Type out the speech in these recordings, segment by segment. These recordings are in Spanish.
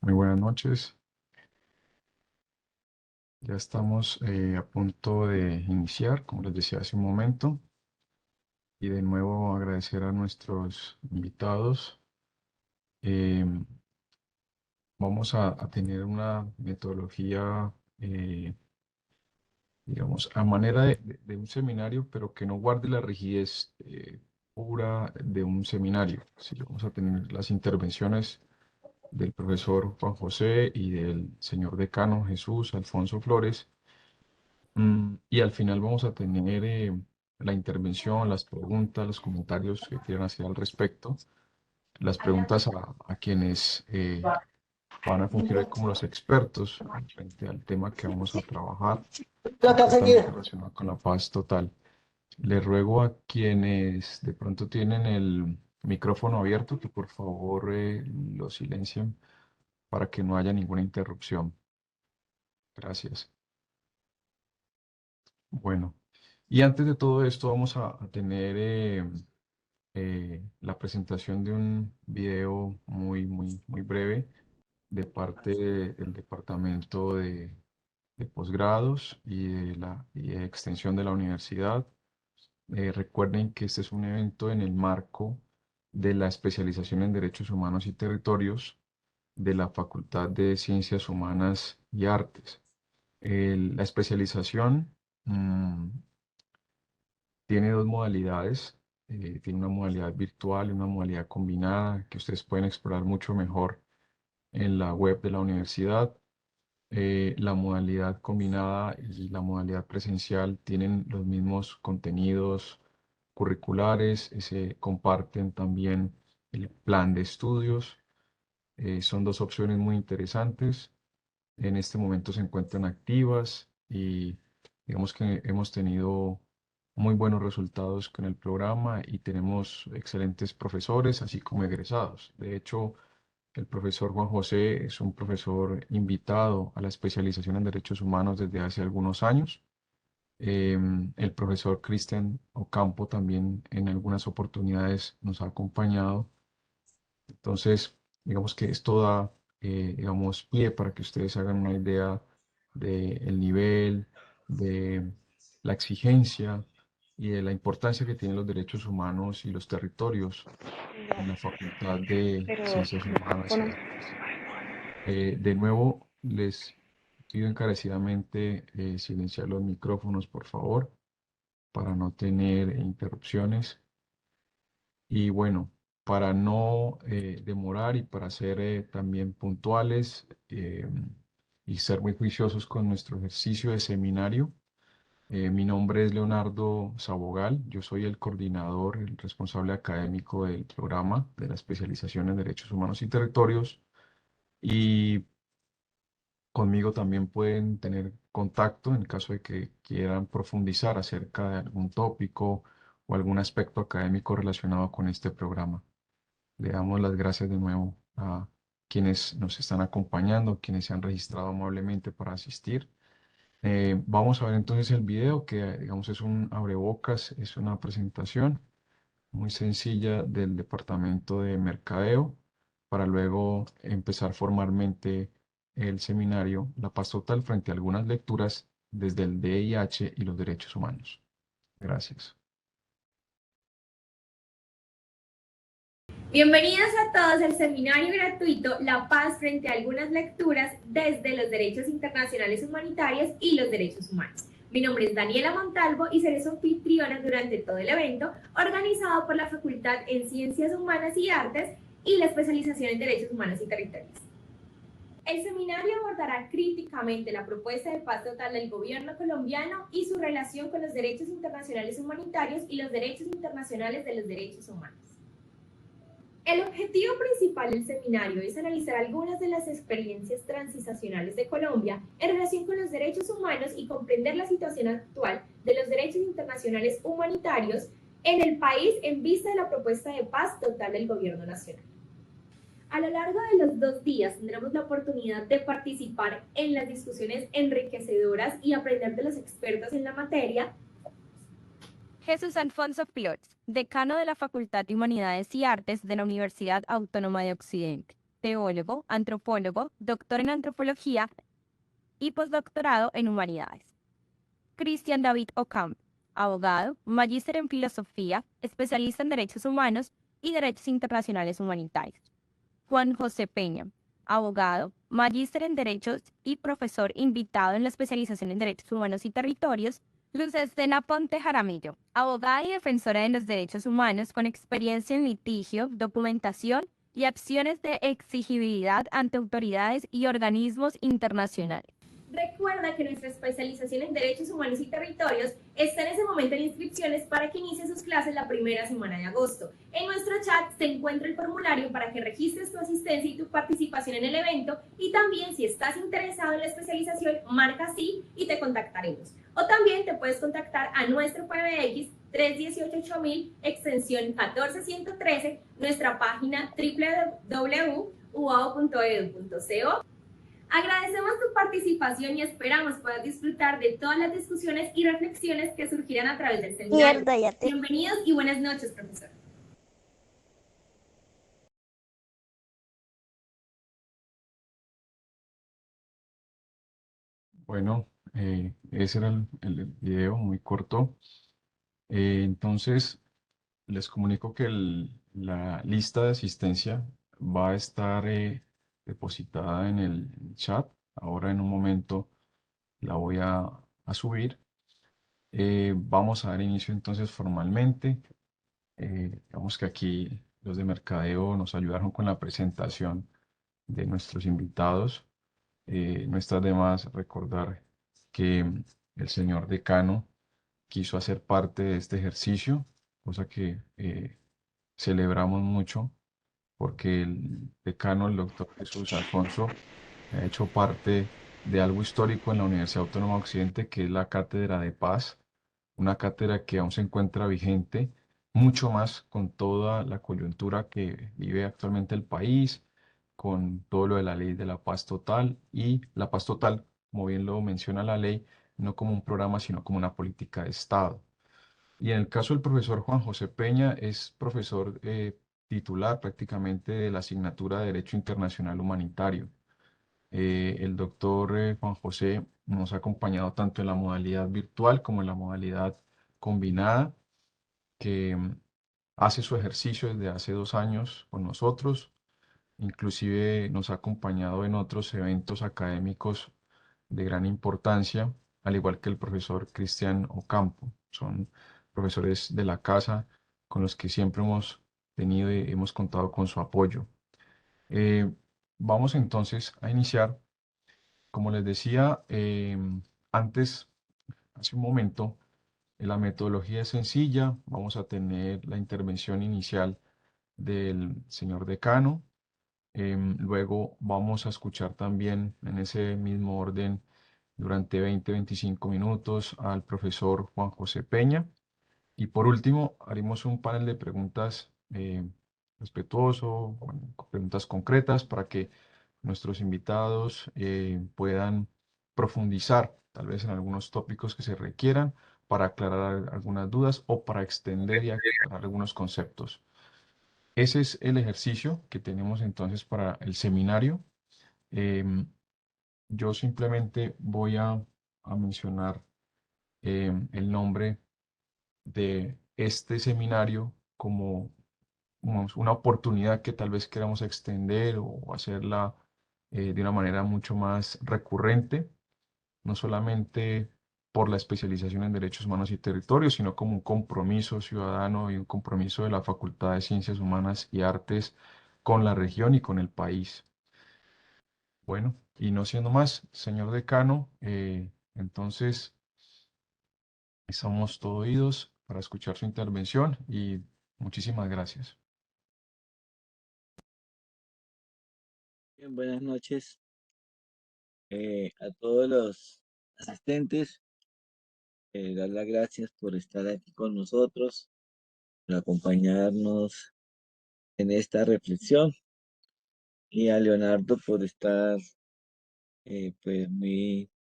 Muy buenas noches. Ya estamos a punto de iniciar, como les decía hace un momento, y de nuevo agradecer a nuestros invitados. Eh, Vamos a tener una metodología, digamos, a manera de un seminario, pero que no guarde la rigidez pura de un seminario. Sí, vamos a tener las intervenciones del profesor Juan José y del señor decano Jesús Alfonso Flores. Y al final vamos a tener la intervención, las preguntas, los comentarios que quieran hacer al respecto, las preguntas a quienes van a fungir hoy como los expertos frente al tema que vamos a trabajar, concretamente relacionado con la paz total. Le ruego a quienes de pronto tienen el micrófono abierto que por favor lo silencien para que no haya ninguna interrupción. Gracias. Bueno, y antes de todo esto vamos a tener la presentación de un video muy breve de parte del Departamento de Posgrados y de Extensión de la Universidad. Recuerden que este es un evento en el marco de la especialización en Derechos Humanos y Territorios de la Facultad de Ciencias Humanas y Artes. La especialización tiene dos modalidades. Tiene una modalidad virtual y una modalidad combinada que ustedes pueden explorar mucho mejor en la web de la universidad. La modalidad combinada y la modalidad presencial tienen los mismos contenidos curriculares, se comparten también el plan de estudios. Son dos opciones muy interesantes. En este momento se encuentran activas y digamos que hemos tenido muy buenos resultados con el programa y tenemos excelentes profesores, así como egresados. De hecho, el profesor Juan José es un profesor invitado a la especialización en derechos humanos desde hace algunos años. El profesor Cristian Ocampo también en algunas oportunidades nos ha acompañado. Entonces, digamos que esto da, digamos, pie para que ustedes hagan una idea del nivel, de la exigencia y de la importancia que tienen los derechos humanos y los territorios en la Facultad de Pero Ciencias Humanas y micrófono. Artes. De nuevo, les pido encarecidamente silenciar los micrófonos, por favor, para no tener interrupciones. Y bueno, para no demorar y para ser también puntuales y ser muy juiciosos con nuestro ejercicio de seminario, mi nombre es Leonardo Sabogal, yo soy el coordinador, el responsable académico del programa de la especialización en Derechos Humanos y Territorios y conmigo también pueden tener contacto en caso de que quieran profundizar acerca de algún tópico o algún aspecto académico relacionado con este programa. Le damos las gracias de nuevo a quienes nos están acompañando, quienes se han registrado amablemente para asistir. Vamos a ver entonces el video que, digamos, es un abrebocas, es una presentación muy sencilla del departamento de mercadeo para luego empezar formalmente el seminario La Paz Total frente a algunas lecturas desde el DIH y los derechos humanos. Gracias. Bienvenidos a todos al seminario gratuito La Paz frente a algunas lecturas desde los derechos internacionales humanitarios y los derechos humanos. Mi nombre es Daniela Montalvo y seré su anfitriona durante todo el evento, organizado por la Facultad en Ciencias Humanas y Artes y la especialización en Derechos Humanos y Territorios. El seminario abordará críticamente la propuesta de paz total del gobierno colombiano y su relación con los derechos internacionales humanitarios y los derechos internacionales de los derechos humanos. El objetivo principal del seminario es analizar algunas de las experiencias transicionales de Colombia en relación con los derechos humanos y comprender la situación actual de los derechos internacionales humanitarios en el país en vista de la propuesta de paz total del gobierno nacional. A lo largo de los 2 días tendremos la oportunidad de participar en las discusiones enriquecedoras y aprender de los expertos en la materia. Jesús Alfonso Flores, decano de la Facultad de Humanidades y Artes de la Universidad Autónoma de Occidente. teólogo, antropólogo, doctor en antropología y postdoctorado en humanidades. Cristian David Ocampo, abogado, magíster en filosofía, especialista en derechos humanos y derechos internacionales humanitarios. Juan José Peña, abogado, magíster en derechos y profesor invitado en la especialización en derechos humanos y territorios. Luz Estela Ponte Jaramillo, abogada y defensora de los derechos humanos con experiencia en litigio, documentación y acciones de exigibilidad ante autoridades y organismos internacionales. Recuerda que nuestra especialización en Derechos Humanos y Territorios está en ese momento en inscripciones para que inicie sus clases la primera semana de agosto. En nuestro chat se encuentra el formulario para que registres tu asistencia y tu participación en el evento, y también si estás interesado en la especialización, marca sí y te contactaremos. O también te puedes contactar a nuestro PBX 318-8000, extensión 14113, nuestra página www.uao.edu.co. Agradecemos tu participación y esperamos puedas disfrutar de todas las discusiones y reflexiones que surgirán a través del seminario. Bienvenidos y buenas noches, profesor. Bueno, ese era el video muy corto. Entonces, les comunico que la lista de asistencia va a estar depositada en el chat. Ahora en un momento la voy a subir. Vamos a dar inicio entonces formalmente. Digamos que aquí los de mercadeo nos ayudaron con la presentación de nuestros invitados. No está de más recordar que el señor decano quiso hacer parte de este ejercicio, cosa que celebramos mucho, porque el decano, el doctor Jesús Alfonso, ha hecho parte de algo histórico en la Universidad Autónoma de Occidente, que es la Cátedra de Paz, una cátedra que aún se encuentra vigente, mucho más con toda la coyuntura que vive actualmente el país, con todo lo de la ley de la paz total y la paz total, como bien lo menciona la ley, no como un programa, sino como una política de Estado. Y en el caso del profesor Juan José Peña, es profesor titular prácticamente de la asignatura de Derecho Internacional Humanitario. El doctor Juan José nos ha acompañado tanto en la modalidad virtual como en la modalidad combinada, que hace su ejercicio desde hace 2 años con nosotros. Inclusive nos ha acompañado en otros eventos académicos de gran importancia, al igual que el profesor Cristian Ocampo. Son profesores de la casa con los que siempre hemos tenido y hemos contado con su apoyo. Eh, Vamos entonces a iniciar. Como les decía antes, hace un momento, la metodología es sencilla. Vamos a tener la intervención inicial del señor decano. Luego vamos a escuchar también en ese mismo orden durante 20-25 minutos al profesor Juan José Peña. Y por último, haremos un panel de preguntas respetuoso, con preguntas concretas para que nuestros invitados puedan profundizar tal vez en algunos tópicos que se requieran para aclarar algunas dudas o para extender y aclarar algunos conceptos. Ese es el ejercicio que tenemos entonces para el seminario. Em, yo simplemente voy a mencionar el nombre de este seminario como una oportunidad que tal vez queramos extender o hacerla de una manera mucho más recurrente, no solamente por la especialización en derechos humanos y territorios, sino como un compromiso ciudadano y un compromiso de la Facultad de Ciencias Humanas y Artes con la región y con el país. Bueno, y no siendo más, señor decano, entonces estamos todos oídos para escuchar su intervención y muchísimas gracias. Bien, buenas noches a todos los asistentes. Dar las gracias por estar aquí con nosotros, por acompañarnos en esta reflexión, y a Leonardo por estar pues muy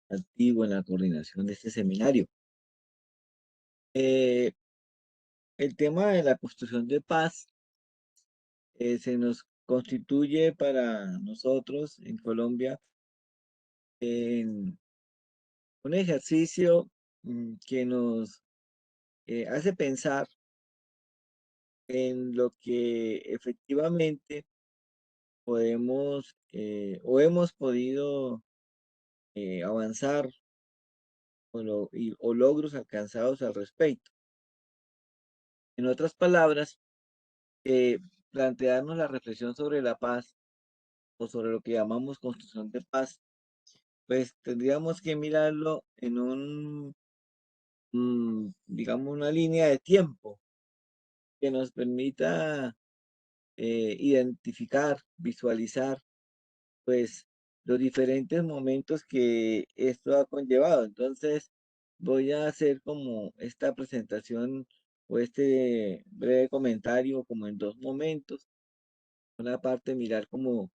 activo en la coordinación de este seminario. El tema de la construcción de paz se nos constituye para nosotros en Colombia un ejercicio que nos hace pensar en lo que efectivamente podemos o hemos podido avanzar o logros alcanzados al respecto. En otras palabras, plantearnos la reflexión sobre la paz o sobre lo que llamamos construcción de paz, pues tendríamos que mirarlo en digamos, una línea de tiempo que nos permita identificar, visualizar, pues, los diferentes momentos que esto ha conllevado. Entonces, voy a hacer como esta presentación o este breve comentario como en dos momentos. Una parte, mirar como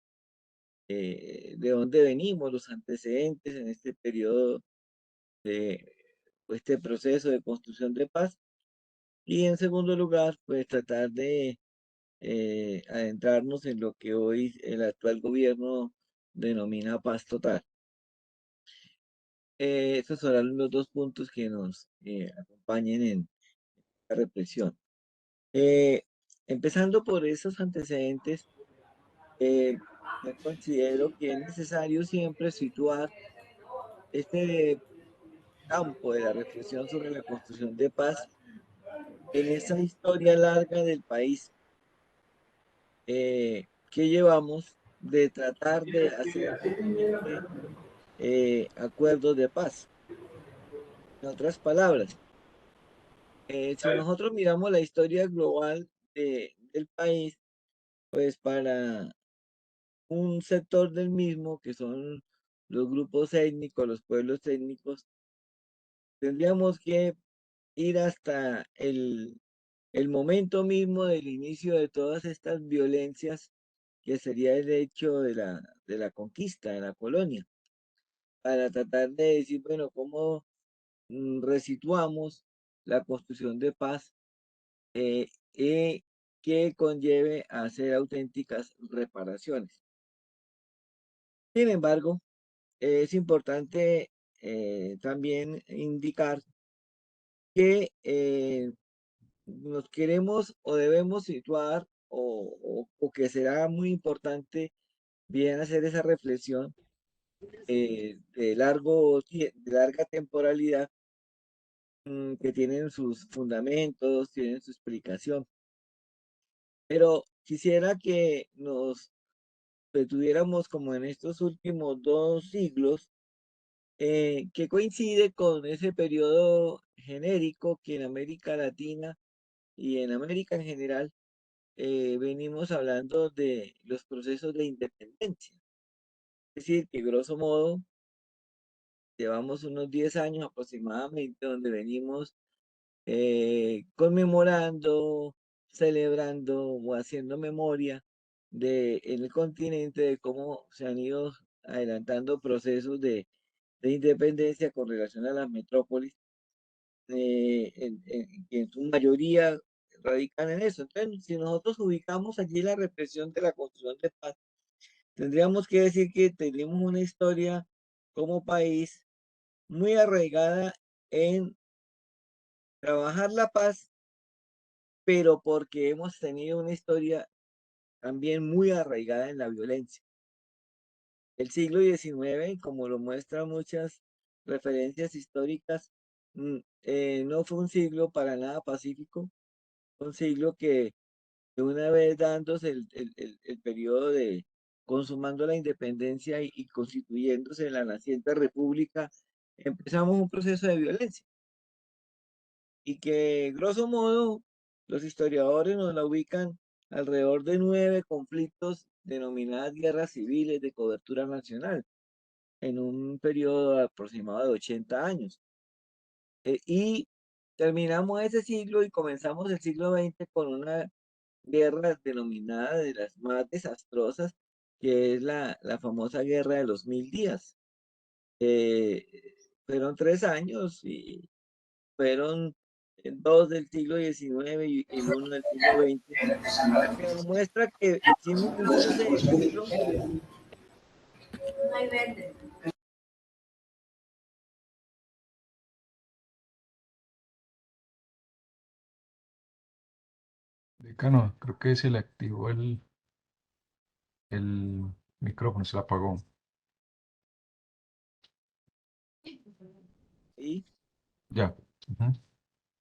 de dónde venimos, los antecedentes en este periodo de o este proceso de construcción de paz. Y en segundo lugar, pues tratar de adentrarnos en lo que hoy el actual gobierno denomina paz total. Estos serán los dos puntos que nos acompañen en la reflexión. Eh, Empezando por esos antecedentes, yo considero que es necesario siempre situar este campo de la reflexión sobre la construcción de paz en esa historia larga del país que llevamos de tratar de hacer realmente acuerdos de paz. En otras palabras, si nosotros miramos la historia global del país, pues para un sector del mismo, que son los grupos étnicos, los pueblos étnicos, tendríamos que ir hasta el momento mismo del inicio de todas estas violencias, que sería el hecho de la conquista de la colonia, para tratar de decir, bueno, cómo resituamos la construcción de paz eh, que conlleve a hacer auténticas reparaciones. Sin embargo, es importante también indicar que nos queremos o debemos situar o que será muy importante bien hacer esa reflexión de larga temporalidad que tienen sus fundamentos, tienen su explicación. Pero quisiera que nos detuviéramos como en estos últimos 2 siglos, que coincide con ese periodo genérico que en América Latina y en América en general venimos hablando de los procesos de independencia. Es decir, que grosso modo llevamos unos 10 años aproximadamente donde venimos conmemorando, celebrando o haciendo memoria en el continente de cómo se han ido adelantando procesos de independencia con relación a las metrópolis, que en su mayoría radican en eso. Entonces, si nosotros ubicamos allí la represión de la construcción de paz, tendríamos que decir que tenemos una historia como país muy arraigada en trabajar la paz, pero porque hemos tenido una historia también muy arraigada en la violencia. El siglo XIX, como lo muestran muchas referencias históricas, no fue un siglo para nada pacífico, fue un siglo que de una vez dándose el periodo de consumando la independencia y constituyéndose la naciente república, empezamos un proceso de violencia y que grosso modo los historiadores nos la ubican alrededor de 9 conflictos denominadas guerras civiles de cobertura nacional en un periodo aproximado de 80 años. Y terminamos ese siglo y comenzamos el siglo XX con una guerra denominada de las más desastrosas, que es la famosa guerra de los 1000 días. Fueron 3 años y fueron dos del siglo XIX y el uno del siglo XX, que demuestra que hicimos un cruce de siglo. No hay verde. Decano, creo que se le activó el micrófono, se le apagó. ¿Sí? Ya. Ujú.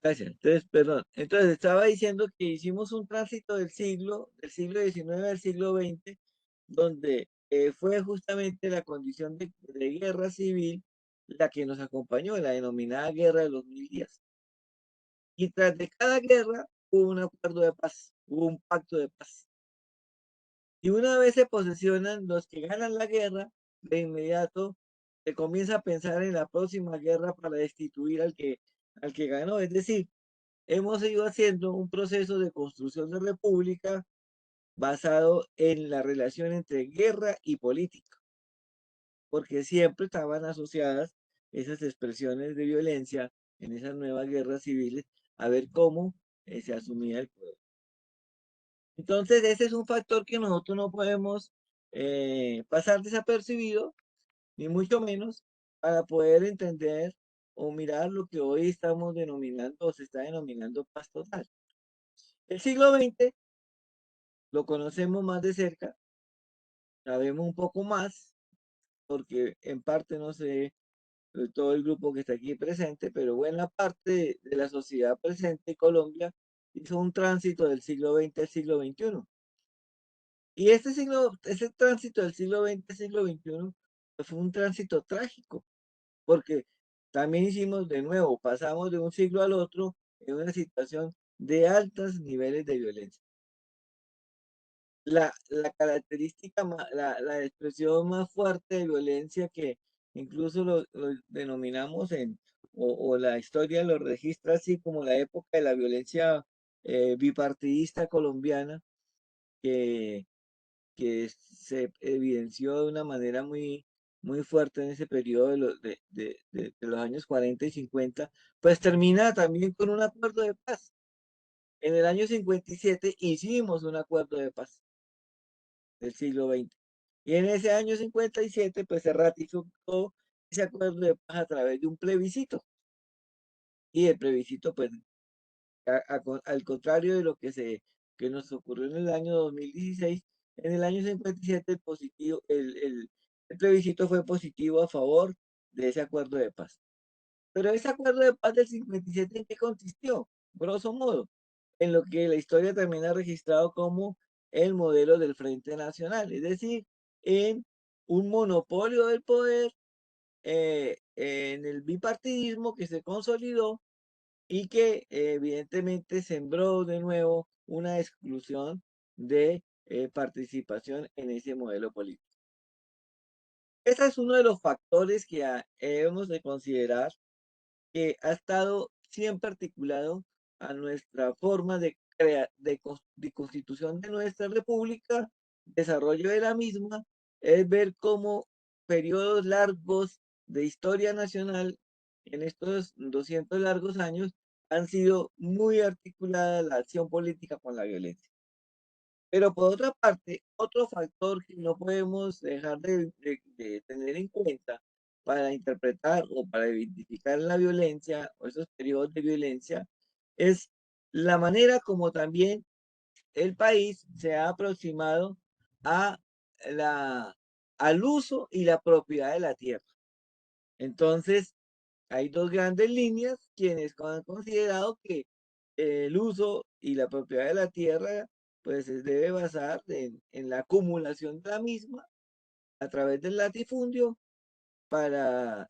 Gracias. Entonces, perdón. Entonces, estaba diciendo que hicimos un tránsito del siglo XIX al siglo XX, donde fue justamente la condición de guerra civil la que nos acompañó, la denominada Guerra de los Mil Días. Y tras de cada guerra hubo un acuerdo de paz, hubo un pacto de paz. Y una vez se posesionan los que ganan la guerra, de inmediato se comienza a pensar en la próxima guerra para destituir al que ganó. Es decir, hemos ido haciendo un proceso de construcción de república basado en la relación entre guerra y política, porque siempre estaban asociadas esas expresiones de violencia en esas nuevas guerras civiles a ver cómo se asumía el poder. Entonces, ese es un factor que nosotros no podemos pasar desapercibido, ni mucho menos, para poder entender o mirar lo que hoy estamos denominando o se está denominando paz total. El siglo XX lo conocemos más de cerca, sabemos un poco más, porque en parte no sé todo el grupo que está aquí presente, pero buena parte de la sociedad presente en Colombia hizo un tránsito del siglo XX al siglo XXI. Y ese tránsito del siglo XX al siglo XXI pues, fue un tránsito trágico, porque también hicimos de nuevo, pasamos de un siglo al otro en una situación de altos niveles de violencia. La característica, la expresión más fuerte de violencia que incluso lo denominamos o la historia lo registra así como la época de la violencia bipartidista colombiana, que, que se evidenció de una manera muy fuerte en ese periodo de los años 40 y 50, pues termina también con un acuerdo de paz. En el año 57 hicimos un acuerdo de paz del siglo XX. Y en ese año 57, pues se ratificó ese acuerdo de paz a través de un plebiscito. Y el plebiscito, pues, al contrario de lo que nos ocurrió en el año 2016, en el año 57 el plebiscito fue positivo a favor de ese acuerdo de paz. Pero ese acuerdo de paz del 57, ¿en qué consistió? Grosso modo, en lo que la historia también ha registrado como el modelo del Frente Nacional, es decir, en un monopolio del poder, en el bipartidismo que se consolidó y que evidentemente sembró de nuevo una exclusión de participación en ese modelo político. Ese es uno de los factores que hemos de considerar que ha estado siempre articulado a nuestra forma de constitución de nuestra república, desarrollo de la misma, es ver cómo periodos largos de historia nacional en estos 200 largos años han sido muy articulada la acción política con la violencia. Pero por otra parte, otro factor que no podemos dejar de tener en cuenta para interpretar o para identificar la violencia o esos periodos de violencia es la manera como también el país se ha aproximado a al uso y la propiedad de la tierra. Entonces, hay dos grandes líneas quienes han considerado que el uso y la propiedad de la tierra pues se debe basar en la acumulación de la misma a través del latifundio para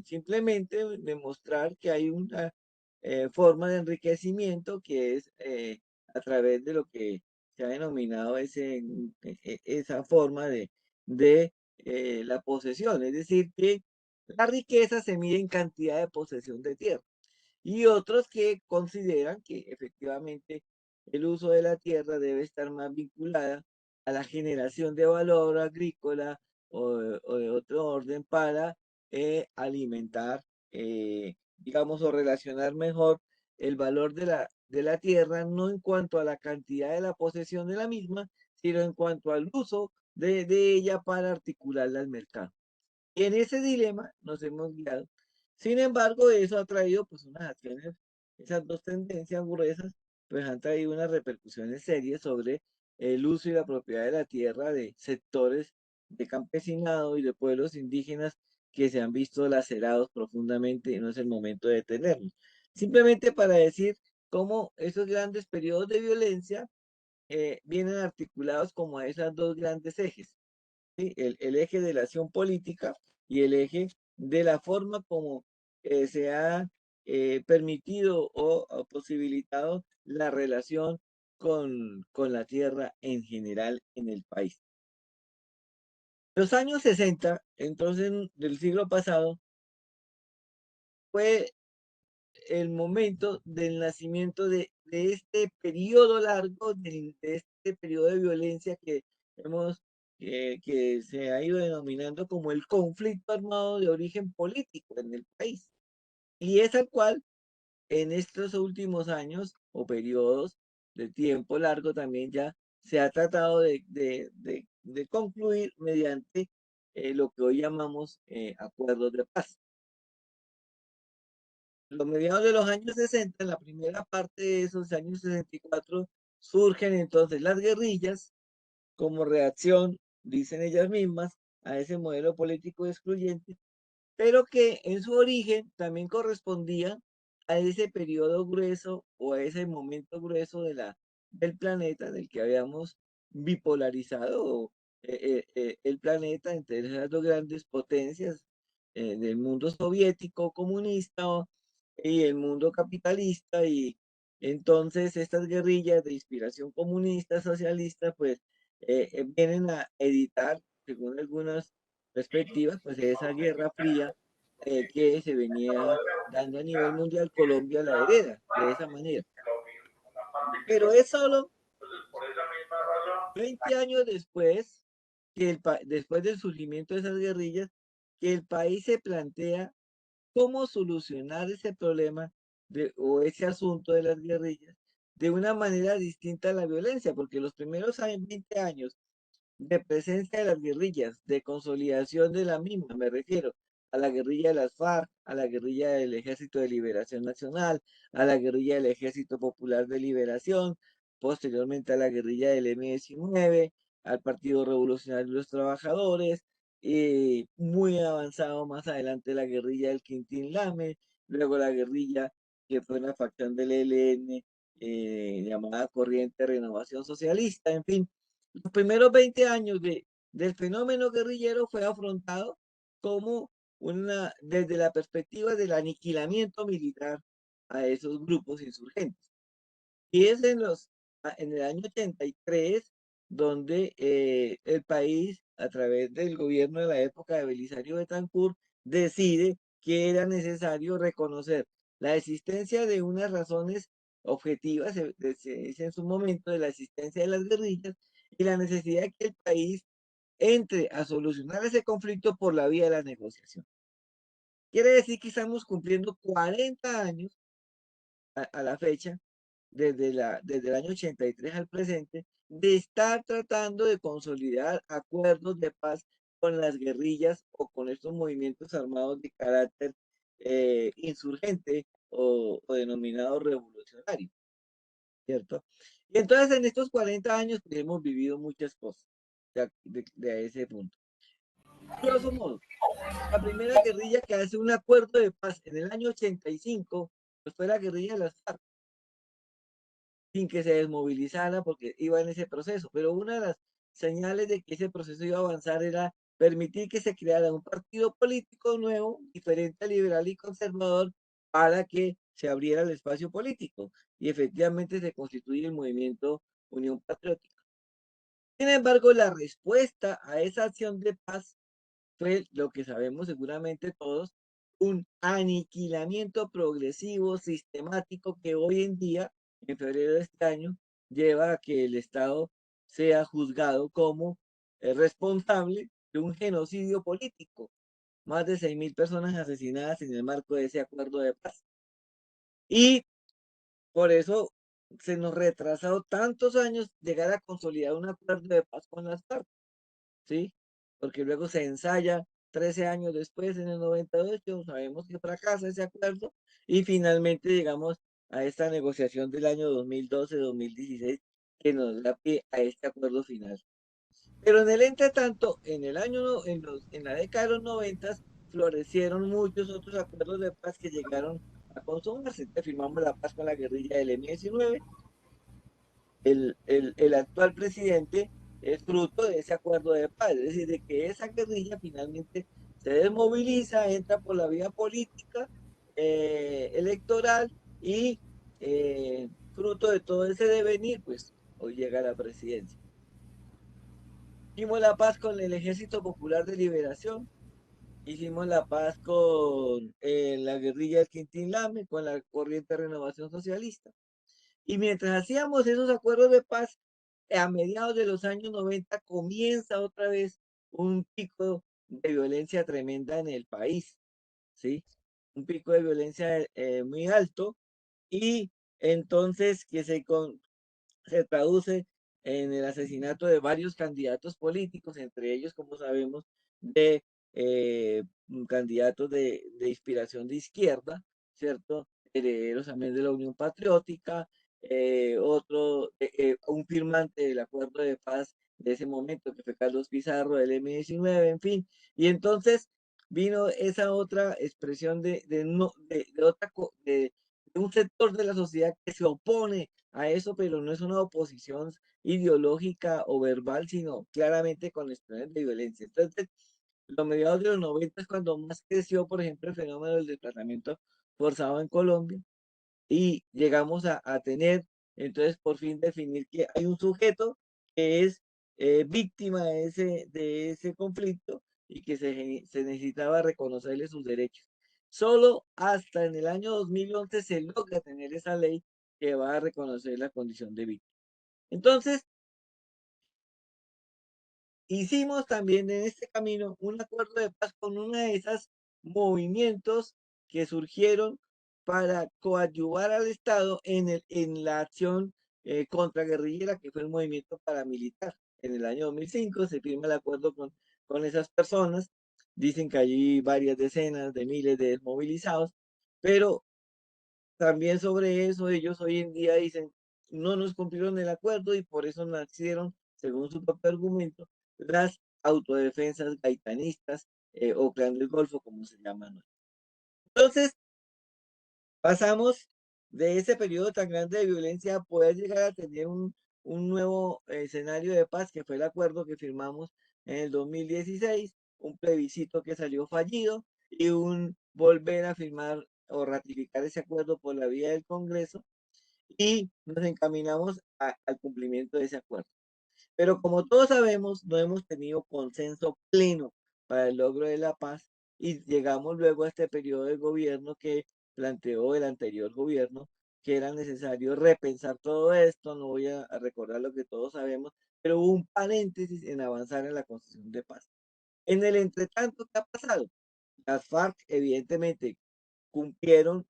simplemente demostrar que hay una forma de enriquecimiento que es a través de lo que se ha denominado esa forma de la posesión. Es decir, que la riqueza se mide en cantidad de posesión de tierra. Y otros que consideran que efectivamente el uso de la tierra debe estar más vinculada a la generación de valor agrícola o de otro orden para alimentar, digamos, o relacionar mejor el valor de la tierra, no en cuanto a la cantidad de la posesión de la misma, sino en cuanto al uso de ella para articularla al mercado. Y en ese dilema nos hemos guiado. Sin embargo, eso ha traído pues unas acciones, esas dos tendencias gruesas, pues han traído unas repercusiones serias sobre el uso y la propiedad de la tierra de sectores de campesinado y de pueblos indígenas que se han visto lacerados profundamente y no es el momento de detenernos. Simplemente para decir cómo esos grandes periodos de violencia vienen articulados como a esos dos grandes ejes. ¿Sí? El eje de la acción política y el eje de la forma como se ha permitido o posibilitado la relación con la tierra en general en el país. Los años 60, entonces del siglo pasado, fue el momento del nacimiento de este periodo largo, de este periodo de violencia que hemos, que se ha ido denominando como el conflicto armado de origen político en el país. Y es al cual en estos últimos años o periodos de tiempo largo también ya se ha tratado de concluir mediante lo que hoy llamamos acuerdos de paz. Los mediados de los años 60, en la primera parte de esos años 64, surgen entonces las guerrillas como reacción, dicen ellas mismas, a ese modelo político excluyente, pero que en su origen también correspondía a ese periodo grueso o a ese momento grueso del planeta del que habíamos bipolarizado el planeta entre esas dos grandes potencias del mundo soviético comunista y el mundo capitalista y entonces estas guerrillas de inspiración comunista, socialista, pues vienen a editar, según algunas perspectivas, pues esa guerra fría que se venía dando a nivel mundial, Colombia la hereda de esa manera. Pero es solo 20 años después, después del surgimiento de esas guerrillas, que el país se plantea cómo solucionar ese problema o ese asunto de las guerrillas de una manera distinta a la violencia, porque los primeros 20 años de presencia de las guerrillas, de consolidación de la misma, me refiero a la guerrilla de las FARC, a la guerrilla del Ejército de Liberación Nacional, a la guerrilla del Ejército Popular de Liberación, posteriormente a la guerrilla del M-19, al Partido Revolucionario de los Trabajadores, y muy avanzado más adelante la guerrilla del Quintín Lame, luego la guerrilla que fue una facción del ELN llamada Corriente Renovación Socialista, en fin, los primeros 20 años del fenómeno guerrillero fue afrontado como desde la perspectiva del aniquilamiento militar a esos grupos insurgentes. Y es en el año 83 donde el país, a través del gobierno de la época de Belisario Betancur, decide que era necesario reconocer la existencia de unas razones objetivas, se dice en su momento, de la existencia de las guerrillas y la necesidad de que el país entre a solucionar ese conflicto por la vía de la negociación. Quiere decir que estamos cumpliendo 40 años a la fecha desde el año 83 al presente, de estar tratando de consolidar acuerdos de paz con las guerrillas o con estos movimientos armados de carácter insurgente o denominado revolucionario, ¿cierto? Y entonces en estos 40 años pues, hemos vivido muchas cosas de ese punto. Grosso modo, la primera guerrilla que hace un acuerdo de paz en el año 85 pues fue la guerrilla de las FARC, sin que se desmovilizara porque iba en ese proceso. Pero una de las señales de que ese proceso iba a avanzar era permitir que se creara un partido político nuevo, diferente, liberal y conservador, para que se abriera el espacio político. Y efectivamente se constituye el movimiento Unión Patriótica. Sin embargo, la respuesta a esa acción de paz fue lo que sabemos seguramente todos, un aniquilamiento progresivo, sistemático, que hoy en día, en febrero de este año, lleva a que el Estado sea juzgado como responsable de un genocidio político. Más de 6.000 personas asesinadas en el marco de ese acuerdo de paz. Y por eso se nos ha retrasado tantos años llegar a consolidar un acuerdo de paz con las FARC, ¿sí? Porque luego se ensaya 13 años después, en el 98, sabemos que fracasa ese acuerdo y finalmente llegamos a esta negociación del año 2012-2016 que nos da pie a este acuerdo final. Pero en el entretanto, en la década de los 90 florecieron muchos otros acuerdos de paz que llegaron a consumarse. Entonces, firmamos la paz con la guerrilla del M-19. El actual presidente es fruto de ese acuerdo de paz, es decir, de que esa guerrilla finalmente se desmoviliza, entra por la vía política, electoral y fruto de todo ese devenir, pues hoy llega a la presidencia. Hicimos la paz con el Ejército Popular de Liberación, hicimos la paz con la guerrilla del Quintín Lame, con la corriente de renovación socialista. Y mientras hacíamos esos acuerdos de paz, a mediados de los años 90 comienza otra vez un pico de violencia tremenda en el país, ¿sí? Un pico de violencia muy alto y entonces que se traduce en el asesinato de varios candidatos políticos, entre ellos, como sabemos, de candidatos de inspiración de izquierda, ¿cierto? Herederos también de la Unión Patriótica, un firmante del acuerdo de paz de ese momento, que fue Carlos Pizarro del M-19, en fin. Y entonces vino esa otra expresión de un sector de la sociedad que se opone a eso, pero no es una oposición ideológica o verbal, sino claramente con expresiones de violencia. Entonces, los mediados de los 90 es cuando más creció, por ejemplo, el fenómeno del desplazamiento forzado en Colombia y llegamos a tener, entonces, por fin definir que hay un sujeto que es víctima de ese conflicto y que se necesitaba reconocerle sus derechos. Solo hasta en el año 2011 se logra tener esa ley que va a reconocer la condición de víctima. Entonces, hicimos también en este camino un acuerdo de paz con uno de esos movimientos que surgieron para coadyuvar al Estado en la acción contraguerrillera, que fue el movimiento paramilitar. En el año 2005 se firma el acuerdo con esas personas. Dicen que hay varias decenas de miles de desmovilizados, pero también sobre eso ellos hoy en día dicen, no nos cumplieron el acuerdo y por eso nacieron, según su propio argumento, las autodefensas gaitanistas o clan del Golfo, como se llaman hoy. Entonces, pasamos de ese periodo tan grande de violencia a poder llegar a tener un nuevo escenario de paz, que fue el acuerdo que firmamos en el 2016, un plebiscito que salió fallido y un volver a firmar o ratificar ese acuerdo por la vía del Congreso y nos encaminamos al cumplimiento de ese acuerdo. Pero como todos sabemos, no hemos tenido consenso pleno para el logro de la paz y llegamos luego a este periodo de gobierno que planteó el anterior gobierno, que era necesario repensar todo esto. No voy a recordar lo que todos sabemos, pero hubo un paréntesis en avanzar en la construcción de paz. En el entretanto, ¿qué ha pasado? Las FARC evidentemente cumplieron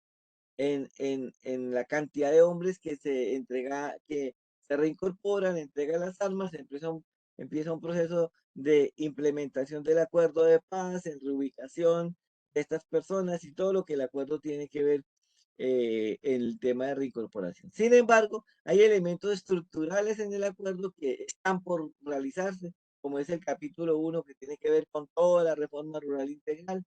en la cantidad de hombres que se reincorporan, entregan las armas, empieza un proceso de implementación del acuerdo de paz, en reubicación de estas personas y todo lo que el acuerdo tiene que ver en el tema de reincorporación. Sin embargo, hay elementos estructurales en el acuerdo que están por realizarse, como es el capítulo 1 que tiene que ver con toda la reforma rural integral,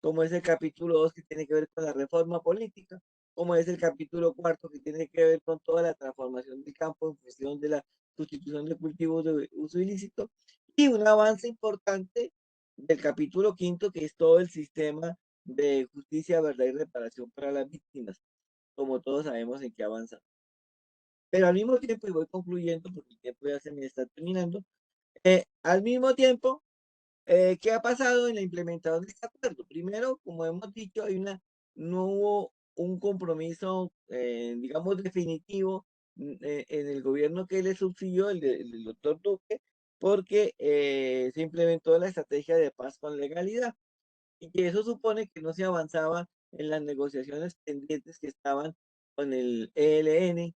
como es el capítulo 2 que tiene que ver con la reforma política, como es el capítulo 4 que tiene que ver con toda la transformación del campo en función de la sustitución de cultivos de uso ilícito, y un avance importante del capítulo 5 que es todo el sistema de justicia, verdad y reparación para las víctimas, como todos sabemos en qué avanza. Pero al mismo tiempo, y voy concluyendo porque el tiempo ya se me está terminando, al mismo tiempo, ¿qué ha pasado en la implementación de este acuerdo? Primero, como hemos dicho, no hubo un compromiso, digamos, definitivo en el gobierno que le subsiguió, el del doctor Duque, porque se implementó la estrategia de paz con legalidad y que eso supone que no se avanzaba en las negociaciones pendientes que estaban con el ELN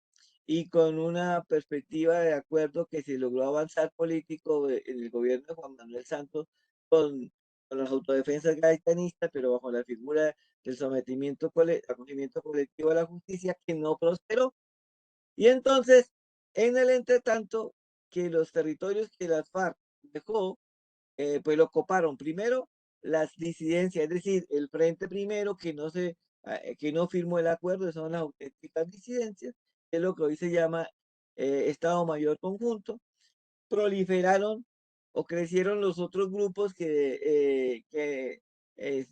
y con una perspectiva de acuerdo que se logró avanzar político en el gobierno de Juan Manuel Santos con las autodefensas gaitanistas, pero bajo la figura del acogimiento colectivo a la justicia, que no prosperó. Y entonces, en el entretanto, que los territorios que las FARC dejó, pues lo coparon primero las disidencias, es decir, el Frente Primero que no firmó el acuerdo, son las auténticas disidencias, que es lo que hoy se llama Estado Mayor Conjunto. Proliferaron o crecieron los otros grupos que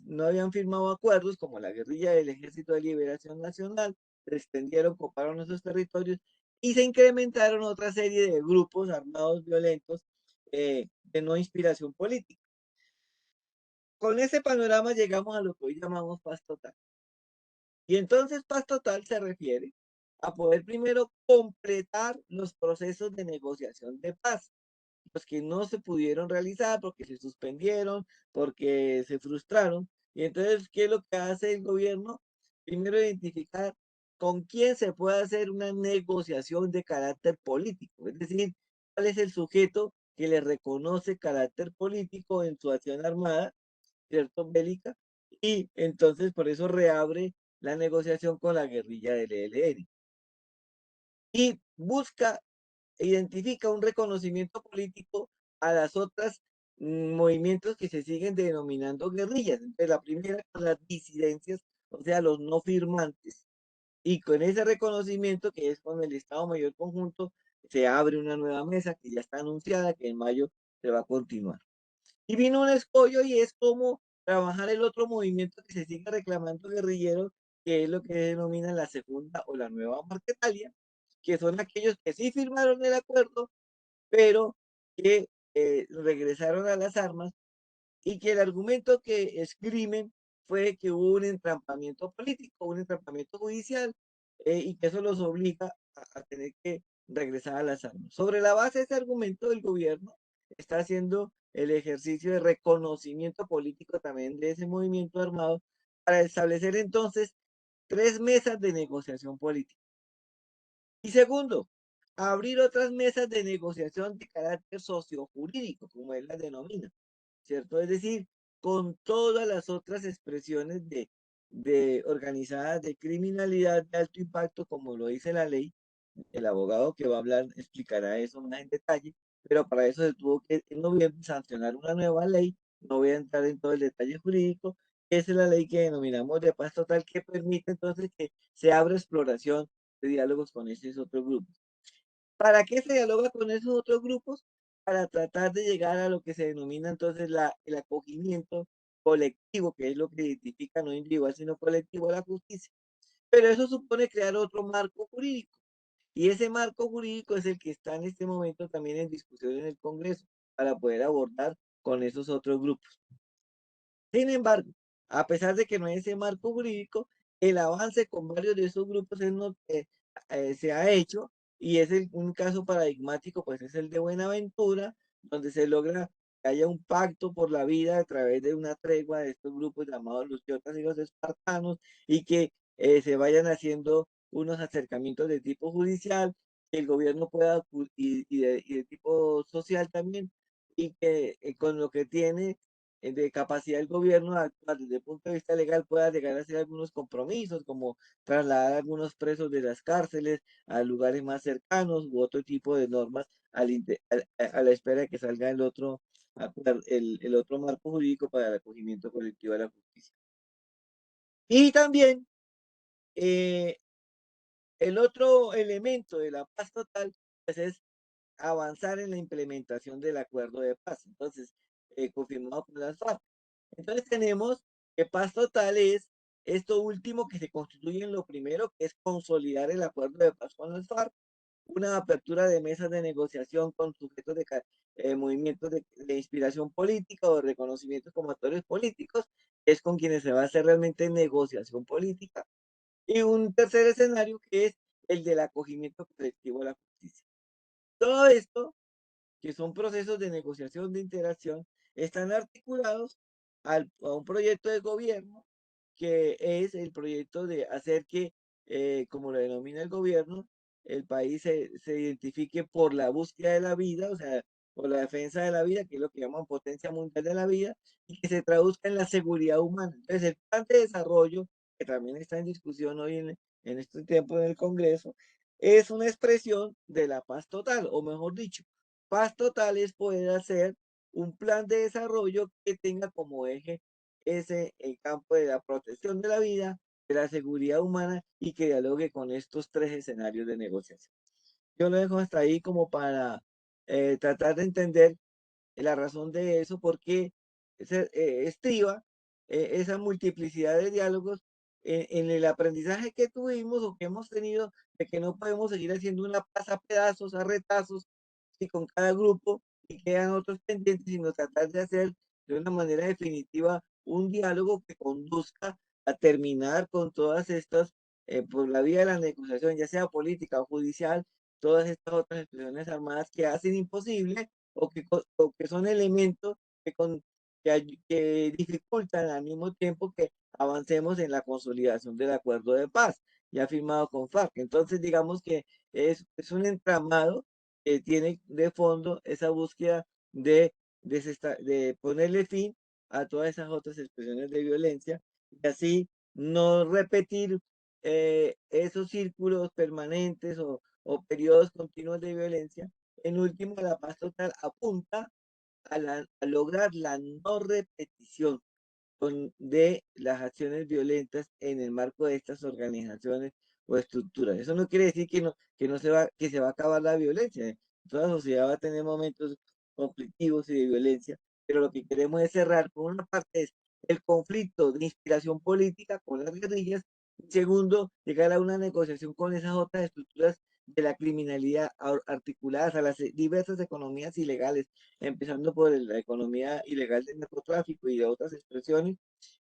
no habían firmado acuerdos, como la guerrilla del Ejército de Liberación Nacional, se extendieron, coparon esos territorios y se incrementaron otra serie de grupos armados violentos de no inspiración política. Con ese panorama llegamos a lo que hoy llamamos paz total. Y entonces paz total se refiere a poder primero completar los procesos de negociación de paz, los que no se pudieron realizar porque se suspendieron, porque se frustraron. Y entonces, ¿qué es lo que hace el gobierno? Primero identificar con quién se puede hacer una negociación de carácter político, es decir, cuál es el sujeto que le reconoce carácter político en su acción armada, ¿cierto? Bélica, y entonces por eso reabre la negociación con la guerrilla del ELN. Y identifica un reconocimiento político a las otras movimientos que se siguen denominando guerrillas. Entonces, la primera con las disidencias, o sea, los no firmantes. Y con ese reconocimiento, que es con el Estado Mayor Conjunto, se abre una nueva mesa que ya está anunciada, que en mayo se va a continuar. Y vino un escollo y es como trabajar el otro movimiento que se sigue reclamando guerrillero, que es lo que denominan la segunda o la nueva Marquetalia, que son aquellos que sí firmaron el acuerdo, pero que regresaron a las armas y que el argumento que escriben fue que hubo un entrampamiento político, un entrampamiento judicial, y que eso los obliga a tener que regresar a las armas. Sobre la base de ese argumento, el gobierno está haciendo el ejercicio de reconocimiento político también de ese movimiento armado para establecer entonces 3 mesas de negociación política. Y segundo, abrir otras mesas de negociación de carácter sociojurídico, como él las denomina, ¿cierto? Es decir, con todas las otras expresiones de organizadas de criminalidad de alto impacto, como lo dice la ley. El abogado que va a hablar explicará eso más en detalle, pero para eso se tuvo que en noviembre sancionar una nueva ley. No voy a entrar en todo el detalle jurídico, que es la ley que denominamos de paz total, que permite entonces que se abra exploración de diálogos con esos otros grupos. ¿Para qué se dialoga con esos otros grupos? Para tratar de llegar a lo que se denomina entonces el acogimiento colectivo, que es lo que identifica no individual, sino colectivo a la justicia. Pero eso supone crear otro marco jurídico. Y ese marco jurídico es el que está en este momento también en discusión en el Congreso para poder abordar con esos otros grupos. Sin embargo, a pesar de que no hay ese marco jurídico, el avance con varios de esos grupos se ha hecho y es un caso paradigmático, pues es el de Buenaventura, donde se logra que haya un pacto por la vida a través de una tregua de estos grupos llamados los chiotas y los espartanos y que se vayan haciendo unos acercamientos de tipo judicial, que el gobierno pueda y de tipo social también, y que con lo que tiene de capacidad del gobierno de actuar desde el punto de vista legal pueda llegar a hacer algunos compromisos, como trasladar a algunos presos de las cárceles a lugares más cercanos u otro tipo de normas a la espera de que salga el otro marco jurídico para el acogimiento colectivo a la justicia. Y también eh, el otro elemento de la paz total pues es avanzar en la implementación del acuerdo de paz, entonces confirmado por las FARC. Entonces tenemos que paz total es esto último que se constituye en lo primero, que es consolidar el acuerdo de paz con las FARC, una apertura de mesas de negociación con sujetos de movimientos de inspiración política o de reconocimiento como actores políticos, es con quienes se va a hacer realmente negociación política. Y un tercer escenario que es el del acogimiento colectivo a la justicia. Todo esto, que son procesos de negociación, de interacción, están articulados a un proyecto de gobierno que es el proyecto de hacer que como lo denomina el gobierno, el país se identifique por la búsqueda de la vida, o sea, por la defensa de la vida, que es lo que llaman potencia mundial de la vida, y que se traduzca en la seguridad humana. Entonces, el plan de desarrollo, que también está en discusión hoy en este tiempo en el Congreso, es una expresión de la paz total, o mejor dicho, paz total es poder hacer un plan de desarrollo que tenga como eje el campo de la protección de la vida, de la seguridad humana y que dialogue con estos tres escenarios de negociación. Yo lo dejo hasta ahí como para tratar de entender la razón de eso, porque estriba esa multiplicidad de diálogos en el aprendizaje que tuvimos o que hemos tenido de que no podemos seguir haciendo una paz a pedazos, a retazos, y con cada grupo y quedan otros pendientes, sino tratar de hacer de una manera definitiva un diálogo que conduzca a terminar con todas estas, por la vía de la negociación, ya sea política o judicial, todas estas otras expresiones armadas que hacen imposible o que son elementos que dificultan al mismo tiempo que avancemos en la consolidación del acuerdo de paz ya firmado con FARC. Entonces, digamos que es un entramado que tiene de fondo esa búsqueda de ponerle fin a todas esas otras expresiones de violencia y así no repetir esos círculos permanentes o periodos continuos de violencia. En último, la paz total apunta a lograr la no repetición de las acciones violentas en el marco de estas organizaciones o estructuras. Eso no quiere decir que se va a acabar la violencia. Toda sociedad va a tener momentos conflictivos y de violencia, pero lo que queremos es cerrar, por una parte, es el conflicto de inspiración política con las guerrillas, y segundo, llegar a una negociación con esas otras estructuras de la criminalidad articuladas a las diversas economías ilegales, empezando por la economía ilegal del narcotráfico y de otras expresiones.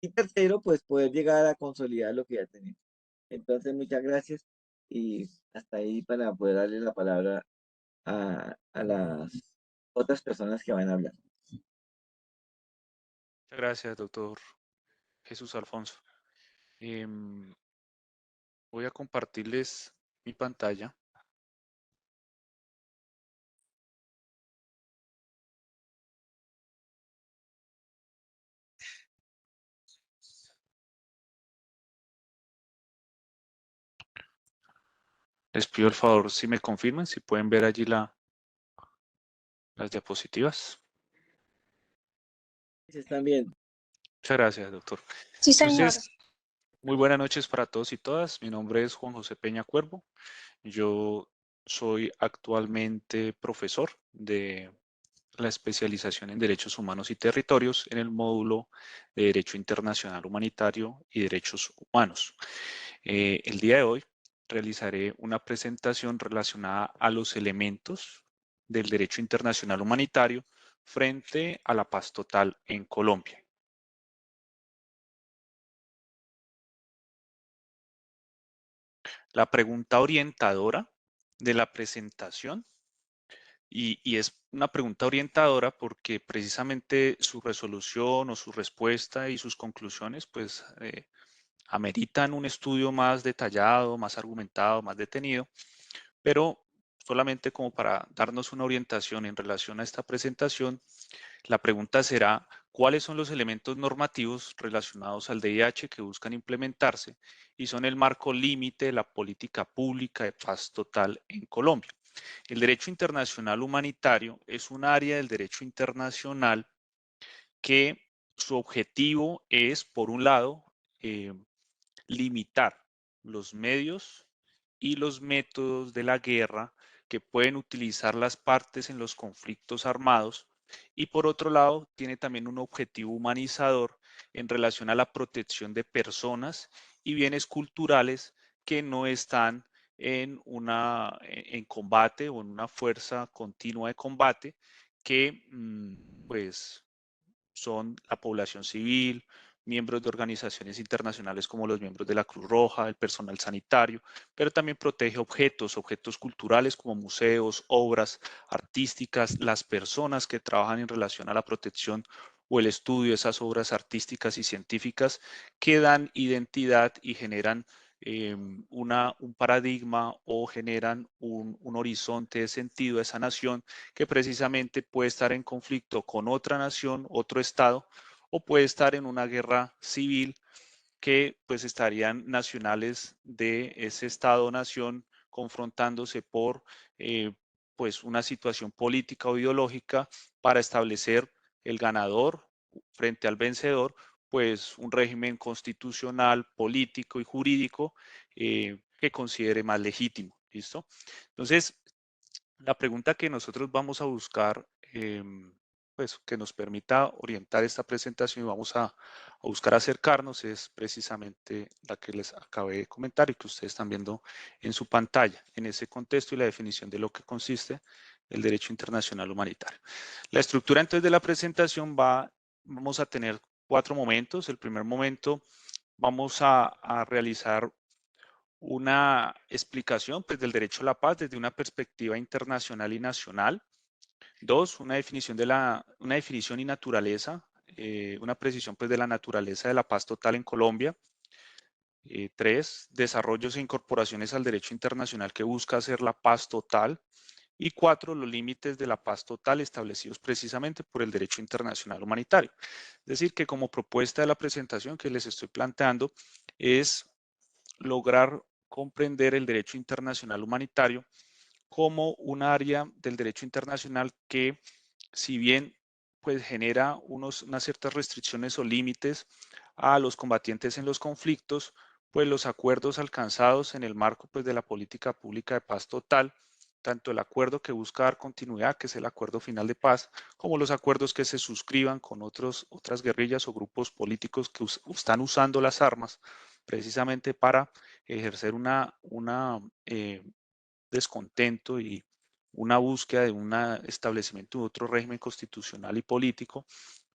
Y tercero, pues poder llegar a consolidar lo que ya tenemos. Entonces, muchas gracias y hasta ahí para poder darle la palabra a las otras personas que van a hablar. Muchas gracias, doctor Jesús Alfonso. Voy a compartirles mi pantalla. Les pido el favor si me confirman, si pueden ver allí las diapositivas. Se están viendo. Muchas gracias, doctor. Sí, señor. Entonces, muy buenas noches para todos y todas. Mi nombre es Juan José Peña Cuervo. Yo soy actualmente profesor de la especialización en Derechos Humanos y Territorios en el módulo de Derecho Internacional Humanitario y Derechos Humanos. El día de hoy realizaré una presentación relacionada a los elementos del derecho internacional humanitario frente a la paz total en Colombia. La pregunta orientadora de la presentación, y es una pregunta orientadora porque precisamente su resolución o su respuesta y sus conclusiones pues ameritan un estudio más detallado, más argumentado, más detenido, pero solamente como para darnos una orientación en relación a esta presentación, la pregunta será, ¿cuáles son los elementos normativos relacionados al DIH que buscan implementarse y son el marco límite de la política pública de paz total en Colombia? El derecho internacional humanitario es un área del derecho internacional que su objetivo es, por un lado, limitar los medios y los métodos de la guerra que pueden utilizar las partes en los conflictos armados y por otro lado tiene también un objetivo humanizador en relación a la protección de personas y bienes culturales que no están en combate o en una fuerza continua de combate que pues son la población civil, miembros de organizaciones internacionales como los miembros de la Cruz Roja, el personal sanitario, pero también protege objetos culturales como museos, obras artísticas, las personas que trabajan en relación a la protección o el estudio de esas obras artísticas y científicas que dan identidad y generan un paradigma o generan un horizonte de sentido a esa nación que precisamente puede estar en conflicto con otra nación, otro estado, o puede estar en una guerra civil que pues estarían nacionales de ese estado o nación confrontándose por pues una situación política o ideológica para establecer el ganador frente al vencedor, pues un régimen constitucional, político y jurídico que considere más legítimo. ¿Listo? Entonces, la pregunta que nosotros vamos a buscar, pues que nos permita orientar esta presentación y vamos a buscar acercarnos es precisamente la que les acabé de comentar y que ustedes están viendo en su pantalla, en ese contexto y la definición de lo que consiste el derecho internacional humanitario. La estructura entonces de la presentación vamos a tener 4 momentos. El primer momento vamos a realizar una explicación pues, del derecho a la paz desde una perspectiva internacional y nacional. 2, una definición y naturaleza, una precisión pues, de la naturaleza de la paz total en Colombia. 3, desarrollos e incorporaciones al derecho internacional que busca hacer la paz total. Y 4, los límites de la paz total establecidos precisamente por el derecho internacional humanitario. Es decir, que como propuesta de la presentación que les estoy planteando es lograr comprender el derecho internacional humanitario como un área del derecho internacional que, si bien pues genera unas ciertas restricciones o límites a los combatientes en los conflictos, pues los acuerdos alcanzados en el marco pues, de la política pública de paz total, tanto el acuerdo que busca dar continuidad, que es el acuerdo final de paz, como los acuerdos que se suscriban con otras guerrillas o grupos políticos que están usando las armas precisamente para ejercer una descontento y una búsqueda de un establecimiento de otro régimen constitucional y político,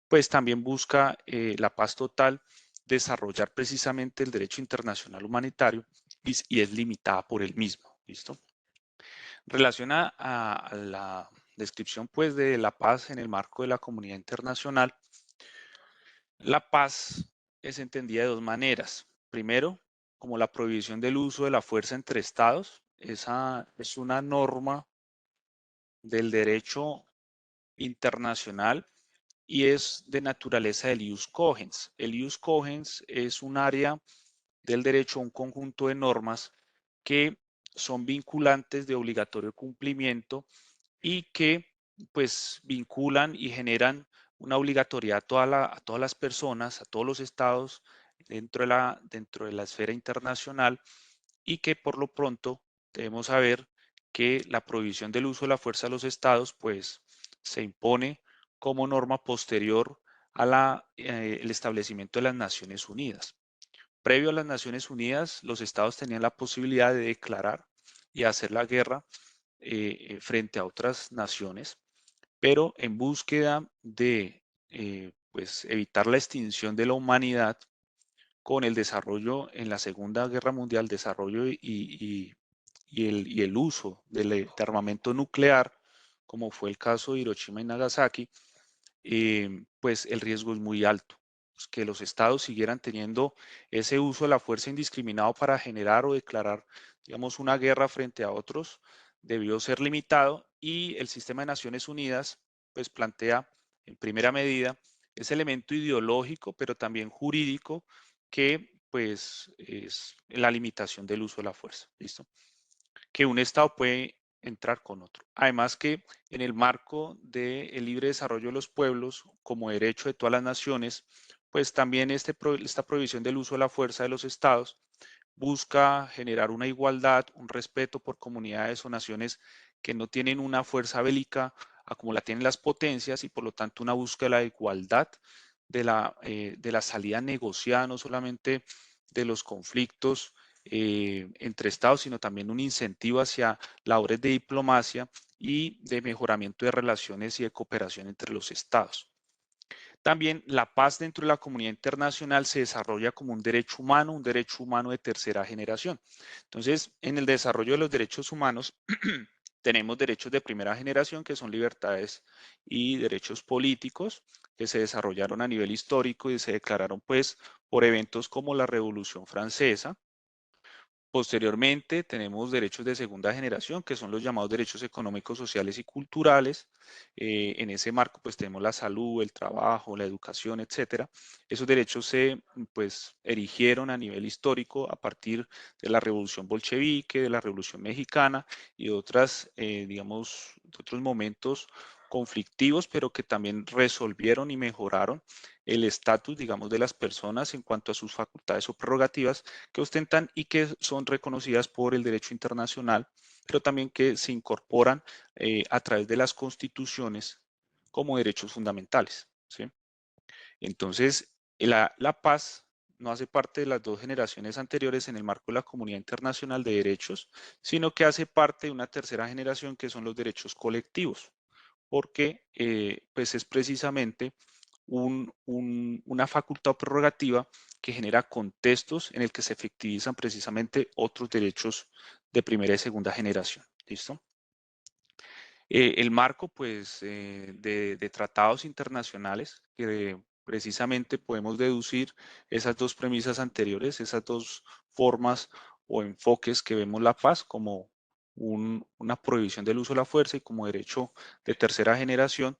pues también busca la paz total, desarrollar precisamente el derecho internacional humanitario y es limitada por el mismo. ¿Listo? Relaciona a la descripción pues de la paz en el marco de la comunidad internacional. La paz es entendida de dos maneras. Primero, como la prohibición del uso de la fuerza entre estados. Esa es una norma del derecho internacional y es de naturaleza del ius cogens. El ius cogens es un área del derecho, un conjunto de normas que son vinculantes de obligatorio cumplimiento y que pues vinculan y generan una obligatoriedad a todas las personas, a todos los estados dentro de la esfera internacional y que por lo pronto debemos saber que la prohibición del uso de la fuerza de los estados pues se impone como norma posterior a el establecimiento de las Naciones Unidas. Previo a las Naciones Unidas, los estados tenían la posibilidad de declarar y hacer la guerra frente a otras naciones, pero en búsqueda de pues, evitar la extinción de la humanidad con el desarrollo en la Segunda Guerra Mundial, desarrollo y el uso de armamento nuclear, como fue el caso de Hiroshima y Nagasaki, pues el riesgo es muy alto. Pues, que los estados siguieran teniendo ese uso de la fuerza indiscriminado para generar o declarar, digamos, una guerra frente a otros, debió ser limitado y el sistema de Naciones Unidas, pues plantea en primera medida ese elemento ideológico, pero también jurídico, que pues es la limitación del uso de la fuerza. ¿Listo? Que un Estado puede entrar con otro. Además que en el marco del libre desarrollo de los pueblos como derecho de todas las naciones, pues también esta prohibición del uso de la fuerza de los Estados busca generar una igualdad, un respeto por comunidades o naciones que no tienen una fuerza bélica como la tienen las potencias y por lo tanto una búsqueda de la igualdad de la salida negociada, no solamente de los conflictos entre estados, sino también un incentivo hacia labores de diplomacia y de mejoramiento de relaciones y de cooperación entre los estados. También la paz dentro de la comunidad internacional se desarrolla como un derecho humano de tercera generación. Entonces, en el desarrollo de los derechos humanos, tenemos derechos de primera generación, que son libertades y derechos políticos, que se desarrollaron a nivel histórico y se declararon pues por eventos como la Revolución Francesa, Posteriormente tenemos derechos de segunda generación, que son los llamados derechos económicos, sociales y culturales. En ese marco pues tenemos la salud, el trabajo, la educación, etcétera. Esos derechos se pues erigieron a nivel histórico a partir de la Revolución Bolchevique, de la Revolución Mexicana y de otras, digamos, de otros momentos conflictivos, pero que también resolvieron y mejoraron el estatus, digamos, de las personas en cuanto a sus facultades o prerrogativas que ostentan y que son reconocidas por el derecho internacional, pero también que se incorporan a través de las constituciones como derechos fundamentales, ¿sí? Entonces, la paz no hace parte de las dos generaciones anteriores en el marco de la comunidad internacional de derechos, sino que hace parte de una tercera generación que son los derechos colectivos, porque pues es precisamente una facultad o prerrogativa que genera contextos en el que se efectivizan precisamente otros derechos de primera y segunda generación. ¿Listo? El marco pues, de tratados internacionales que precisamente podemos deducir esas dos premisas anteriores, esas dos formas o enfoques que vemos la paz como una prohibición del uso de la fuerza y como derecho de tercera generación,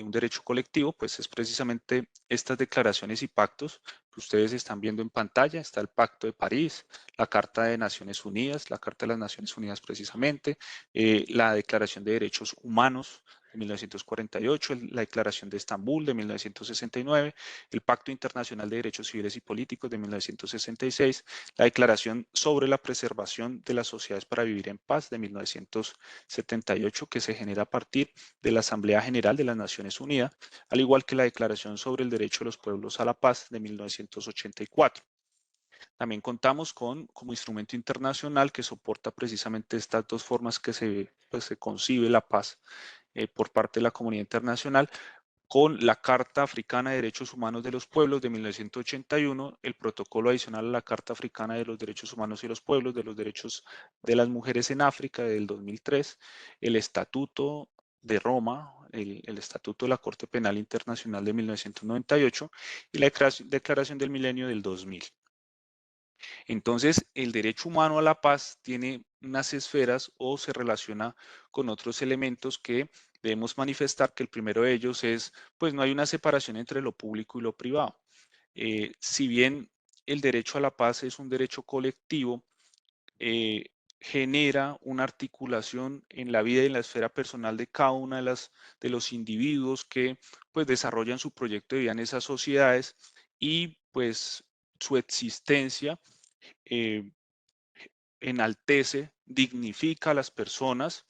un derecho colectivo, pues es precisamente estas declaraciones y pactos que ustedes están viendo en pantalla. Está el Pacto de París, la Carta de Naciones Unidas, la Carta de las Naciones Unidas precisamente, la Declaración de Derechos Humanos de 1948, la Declaración de Estambul de 1969, el Pacto Internacional de Derechos Civiles y Políticos de 1966, la Declaración sobre la Preservación de las Sociedades para Vivir en Paz de 1978, que se genera a partir de la Asamblea General de las Naciones Unidas, al igual que la Declaración sobre el Derecho de los Pueblos a la Paz de 1984. También contamos como instrumento internacional que soporta precisamente estas dos formas que se concibe la paz por parte de la comunidad internacional, con la Carta Africana de Derechos Humanos de los Pueblos de 1981, el protocolo adicional a la Carta Africana de los Derechos Humanos y los Pueblos, de los Derechos de las Mujeres en África del 2003, el Estatuto de Roma, el Estatuto de la Corte Penal Internacional de 1998 y la Declaración del Milenio del 2000. Entonces, el derecho humano a la paz tiene unas esferas o se relaciona con otros elementos que debemos manifestar, que el primero de ellos es, pues no hay una separación entre lo público y lo privado. Si bien el derecho a la paz es un derecho colectivo, genera una articulación en la vida y en la esfera personal de cada uno de los individuos que pues desarrollan su proyecto de vida en esas sociedades y pues su existencia eh, enaltece, dignifica a las personas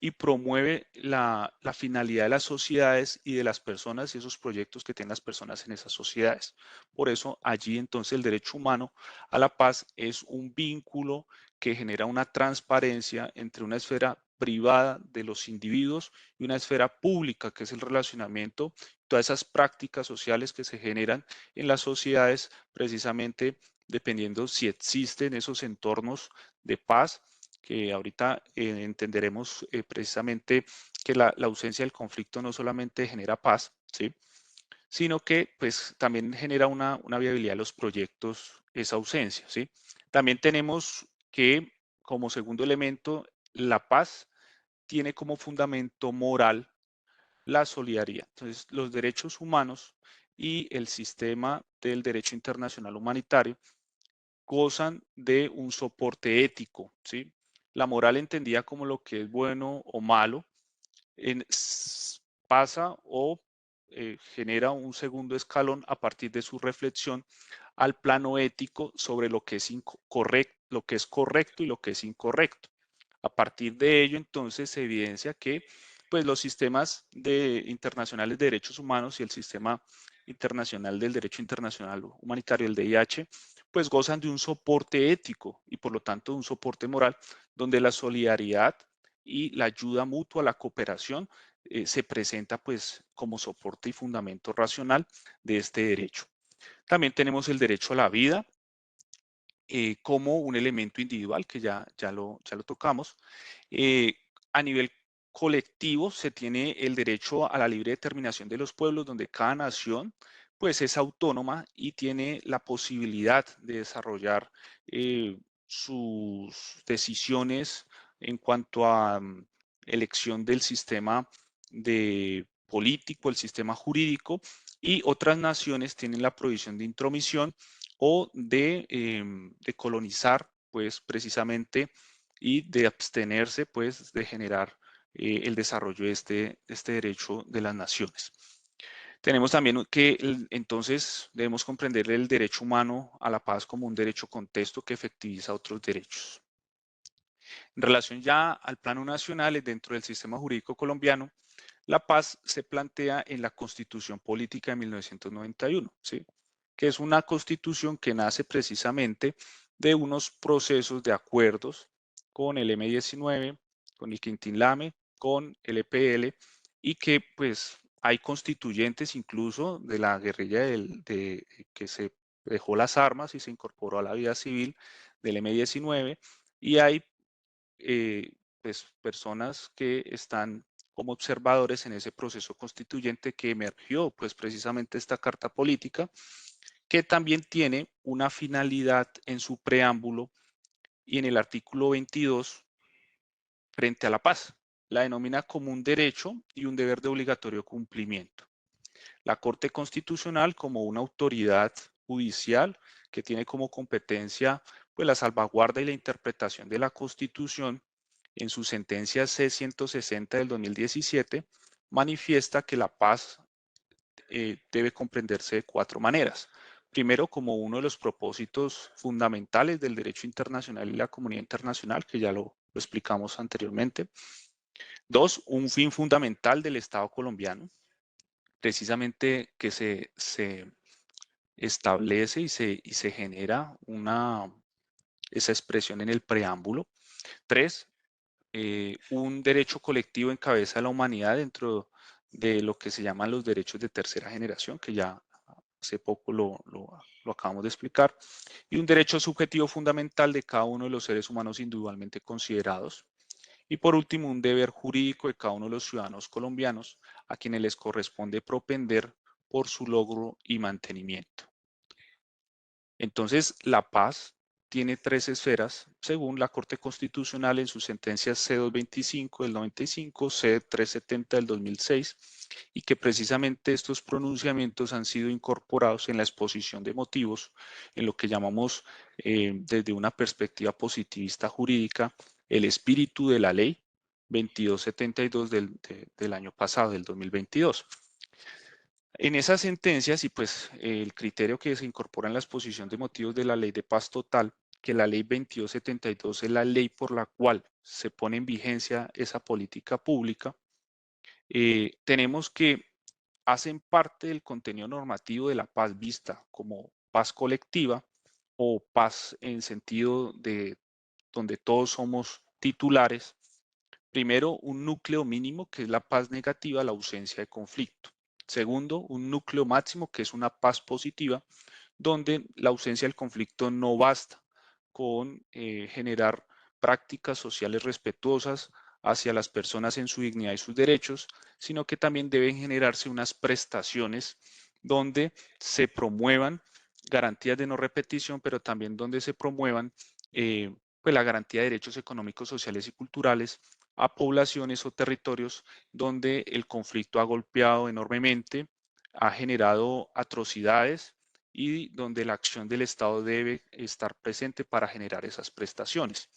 y promueve la finalidad de las sociedades y de las personas y esos proyectos que tienen las personas en esas sociedades. Por eso allí entonces el derecho humano a la paz es un vínculo que genera una transparencia entre una esfera privada de los individuos y una esfera pública, que es el relacionamiento, todas esas prácticas sociales que se generan en las sociedades precisamente dependiendo si existen esos entornos de paz, que ahorita entenderemos precisamente que la ausencia del conflicto no solamente genera paz, ¿sí? Sino que pues también genera una viabilidad de los proyectos esa ausencia, ¿sí? También tenemos que como segundo elemento, la paz tiene como fundamento moral la solidaridad. Entonces, los derechos humanos y el sistema del derecho internacional humanitario gozan de un soporte ético, ¿sí? La moral entendida como lo que es bueno o malo pasa o genera un segundo escalón a partir de su reflexión al plano ético sobre lo que es lo que es correcto y lo que es incorrecto. A partir de ello, entonces, se evidencia que pues, los sistemas internacionales de derechos humanos y el sistema internacional del derecho internacional humanitario, el DIH, pues gozan de un soporte ético y por lo tanto de un soporte moral donde la solidaridad y la ayuda mutua, la cooperación, se presenta pues como soporte y fundamento racional de este derecho. También tenemos el derecho a la vida como un elemento individual, que ya lo tocamos. A nivel colectivo se tiene el derecho a la libre determinación de los pueblos, donde cada nación pues es autónoma y tiene la posibilidad de desarrollar sus decisiones en cuanto a elección del sistema político, el sistema jurídico, y otras naciones tienen la prohibición de intromisión o de colonizar, pues precisamente, y de abstenerse, pues, de generar el desarrollo de este derecho de las naciones. Tenemos también que entonces debemos comprender el derecho humano a la paz como un derecho contexto que efectiviza otros derechos. En relación ya al plano nacional, dentro del sistema jurídico colombiano, la paz se plantea en la Constitución Política de 1991, ¿sí? Que es una constitución que nace precisamente de unos procesos de acuerdos con el M-19, con el Quintín-Lame, con el EPL, y que pues hay constituyentes incluso de la guerrilla que se dejó las armas y se incorporó a la vida civil del M-19, y hay pues, personas que están como observadores en ese proceso constituyente que emergió pues precisamente esta carta política, que también tiene una finalidad en su preámbulo y en el artículo 22 frente a la paz. La denomina como un derecho y un deber de obligatorio cumplimiento. La Corte Constitucional como una autoridad judicial que tiene como competencia pues la salvaguarda y la interpretación de la Constitución, en su sentencia C-160 del 2017, manifiesta que la paz debe comprenderse de 4 maneras. Primero, como uno de los propósitos fundamentales del derecho internacional y la comunidad internacional, que ya lo explicamos anteriormente. 2, un fin fundamental del Estado colombiano, precisamente que se establece y se genera esa expresión en el preámbulo. 3, un derecho colectivo en cabeza de la humanidad dentro de lo que se llaman los derechos de tercera generación, que ya hace poco lo acabamos de explicar, y un derecho subjetivo fundamental de cada uno de los seres humanos individualmente considerados. Y por último, un deber jurídico de cada uno de los ciudadanos colombianos a quienes les corresponde propender por su logro y mantenimiento. Entonces, la paz tiene 3 esferas, según la Corte Constitucional en sus sentencias C-225 del 95, C-370 del 2006, y que precisamente estos pronunciamientos han sido incorporados en la exposición de motivos, en lo que llamamos desde una perspectiva positivista jurídica, el espíritu de la ley 2272 del año pasado, del 2022. En esas sentencias y pues el criterio que se incorpora en la exposición de motivos de la ley de paz total, que la ley 2272 es la ley por la cual se pone en vigencia esa política pública, tenemos que hacen parte del contenido normativo de la paz vista como paz colectiva o paz en sentido de donde todos somos titulares. Primero, un núcleo mínimo, que es la paz negativa, la ausencia de conflicto. Segundo, un núcleo máximo, que es una paz positiva, donde la ausencia del conflicto no basta con generar prácticas sociales respetuosas hacia las personas en su dignidad y sus derechos, sino que también deben generarse unas prestaciones donde se promuevan garantías de no repetición, pero también donde se promuevan pues la garantía de derechos económicos, sociales y culturales a poblaciones o territorios donde el conflicto ha golpeado enormemente, ha generado atrocidades y donde la acción del Estado debe estar presente para generar esas prestaciones.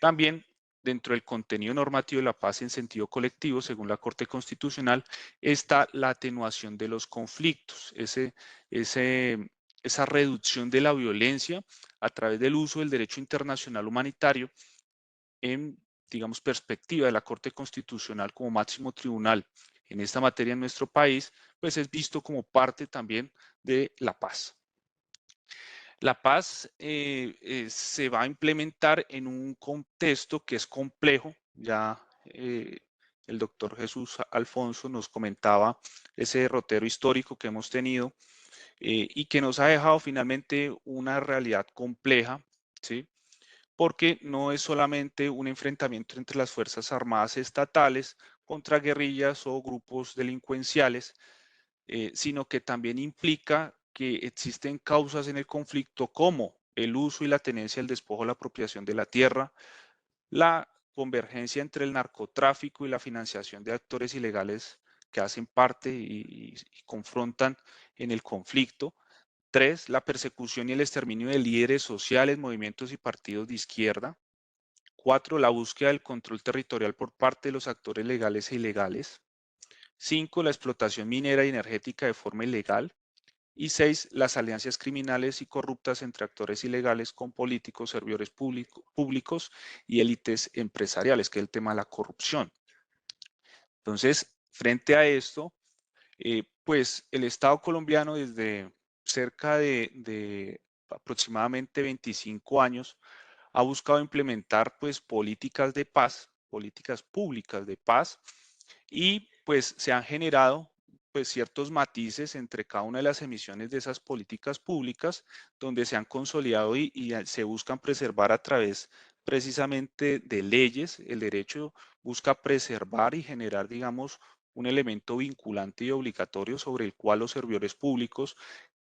También dentro del contenido normativo de la paz en sentido colectivo, según la Corte Constitucional, está la atenuación de los conflictos, esa reducción de la violencia a través del uso del derecho internacional humanitario en, digamos, perspectiva de la Corte Constitucional como máximo tribunal en esta materia en nuestro país, pues es visto como parte también de la paz. La paz se va a implementar en un contexto que es complejo. Ya el doctor Jesús Alfonso nos comentaba ese derrotero histórico que hemos tenido y que nos ha dejado finalmente una realidad compleja, ¿sí? Porque no es solamente un enfrentamiento entre las Fuerzas Armadas estatales contra guerrillas o grupos delincuenciales, sino que también implica que existen causas en el conflicto como el uso y la tenencia, el despojo, la apropiación de la tierra, la convergencia entre el narcotráfico y la financiación de actores ilegales que hacen parte y confrontan en el conflicto. 3, la persecución y el exterminio de líderes sociales, movimientos y partidos de izquierda. 4, la búsqueda del control territorial por parte de los actores legales e ilegales. 5, la explotación minera y energética de forma ilegal. Y 6, las alianzas criminales y corruptas entre actores ilegales con políticos, servidores públicos y élites empresariales, que es el tema de la corrupción. Entonces, frente a esto, pues el Estado colombiano desde cerca de aproximadamente 25 años ha buscado implementar pues políticas de paz, políticas públicas de paz, y pues se han generado pues ciertos matices entre cada una de las emisiones de esas políticas públicas, donde se han consolidado y se buscan preservar a través precisamente de leyes. El derecho busca preservar y generar, digamos, un elemento vinculante y obligatorio sobre el cual los servidores públicos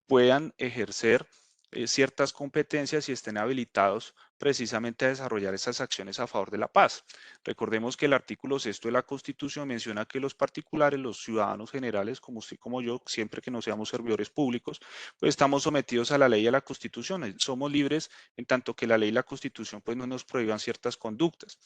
puedan ejercer ciertas competencias y estén habilitados precisamente a desarrollar esas acciones a favor de la paz. Recordemos que el artículo 6 de la Constitución menciona que los particulares, los ciudadanos generales, como usted y como yo, siempre que no seamos servidores públicos, pues estamos sometidos a la ley y a la Constitución. Somos libres en tanto que la ley y la Constitución pues no nos prohíban ciertas conductas.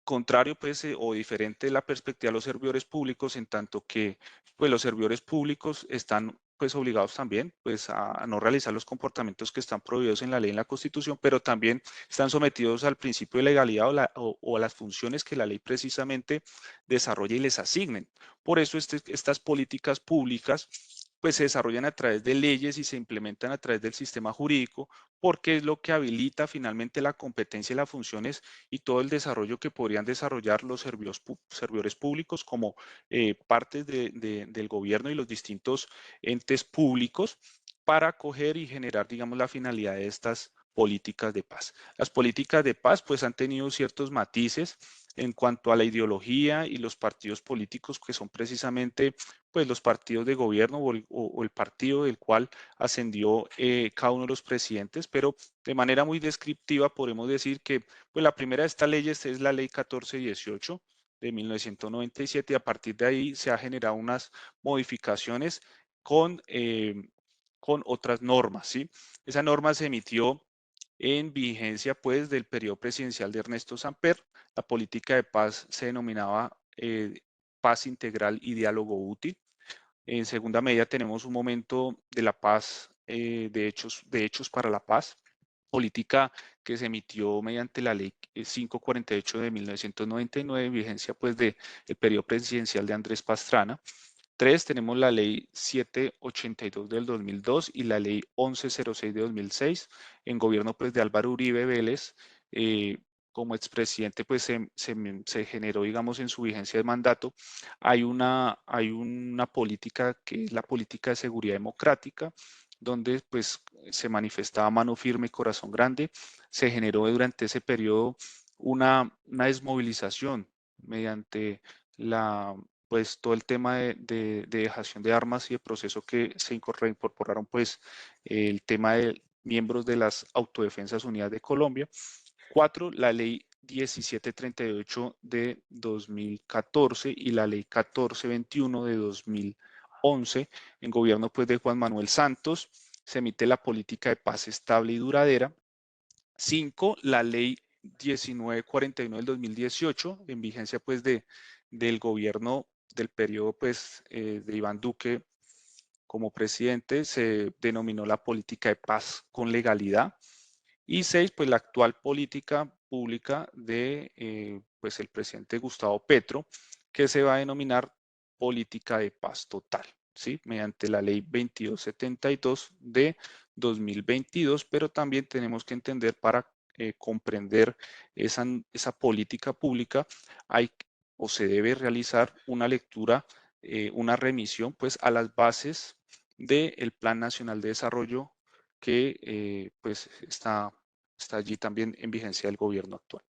Contrario pues o diferente de la perspectiva de los servidores públicos, en tanto que pues los servidores públicos están pues obligados también pues a no realizar los comportamientos que están prohibidos en la ley y en la Constitución, pero también están sometidos al principio de legalidad o a las funciones que la ley precisamente desarrolla y les asignen. Por eso estas políticas públicas pues se desarrollan a través de leyes y se implementan a través del sistema jurídico, porque es lo que habilita finalmente la competencia y las funciones y todo el desarrollo que podrían desarrollar los servidores públicos como partes del gobierno y los distintos entes públicos para acoger y generar, digamos, la finalidad de estas políticas de paz. Las políticas de paz pues han tenido ciertos matices en cuanto a la ideología y los partidos políticos que son precisamente pues los partidos de gobierno o el partido del cual ascendió cada uno de los presidentes, pero de manera muy descriptiva podemos decir que pues la primera de estas leyes es la ley 1418 de 1997 y a partir de ahí se han generado unas modificaciones con otras normas, ¿sí? Esa norma se emitió en vigencia pues del periodo presidencial de Ernesto Samper. La política de paz se denominaba paz integral y diálogo útil. En segunda medida tenemos un momento de la paz, de hechos para la paz, política que se emitió mediante la ley 548 de 1999, vigencia pues del periodo presidencial de Andrés Pastrana. 3, tenemos la ley 782 del 2002 y la ley 1106 de 2006, en gobierno pues de Álvaro Uribe Vélez. Como expresidente pues se generó, digamos, en su vigencia de mandato, hay una política que es la política de seguridad democrática, donde pues se manifestaba mano firme y corazón grande. Se generó durante ese periodo una desmovilización mediante pues todo el tema de dejación de armas y de proceso que se incorporaron pues el tema de miembros de las Autodefensas Unidas de Colombia. 4, la ley 1738 de 2014 y la ley 1421 de 2011, en gobierno pues de Juan Manuel Santos, se emite la política de paz estable y duradera. 5, la ley 1949 del 2018, en vigencia pues del gobierno del periodo pues de Iván Duque como presidente, se denominó la política de paz con legalidad. Y 6, pues la actual política pública de pues el presidente Gustavo Petro, que se va a denominar política de paz total, ¿sí? Mediante la ley 2272 de 2022, pero también tenemos que entender para comprender esa política pública, hay o se debe realizar una lectura, una remisión pues a las bases del Plan Nacional de Desarrollo que pues está allí también en vigencia del gobierno actual.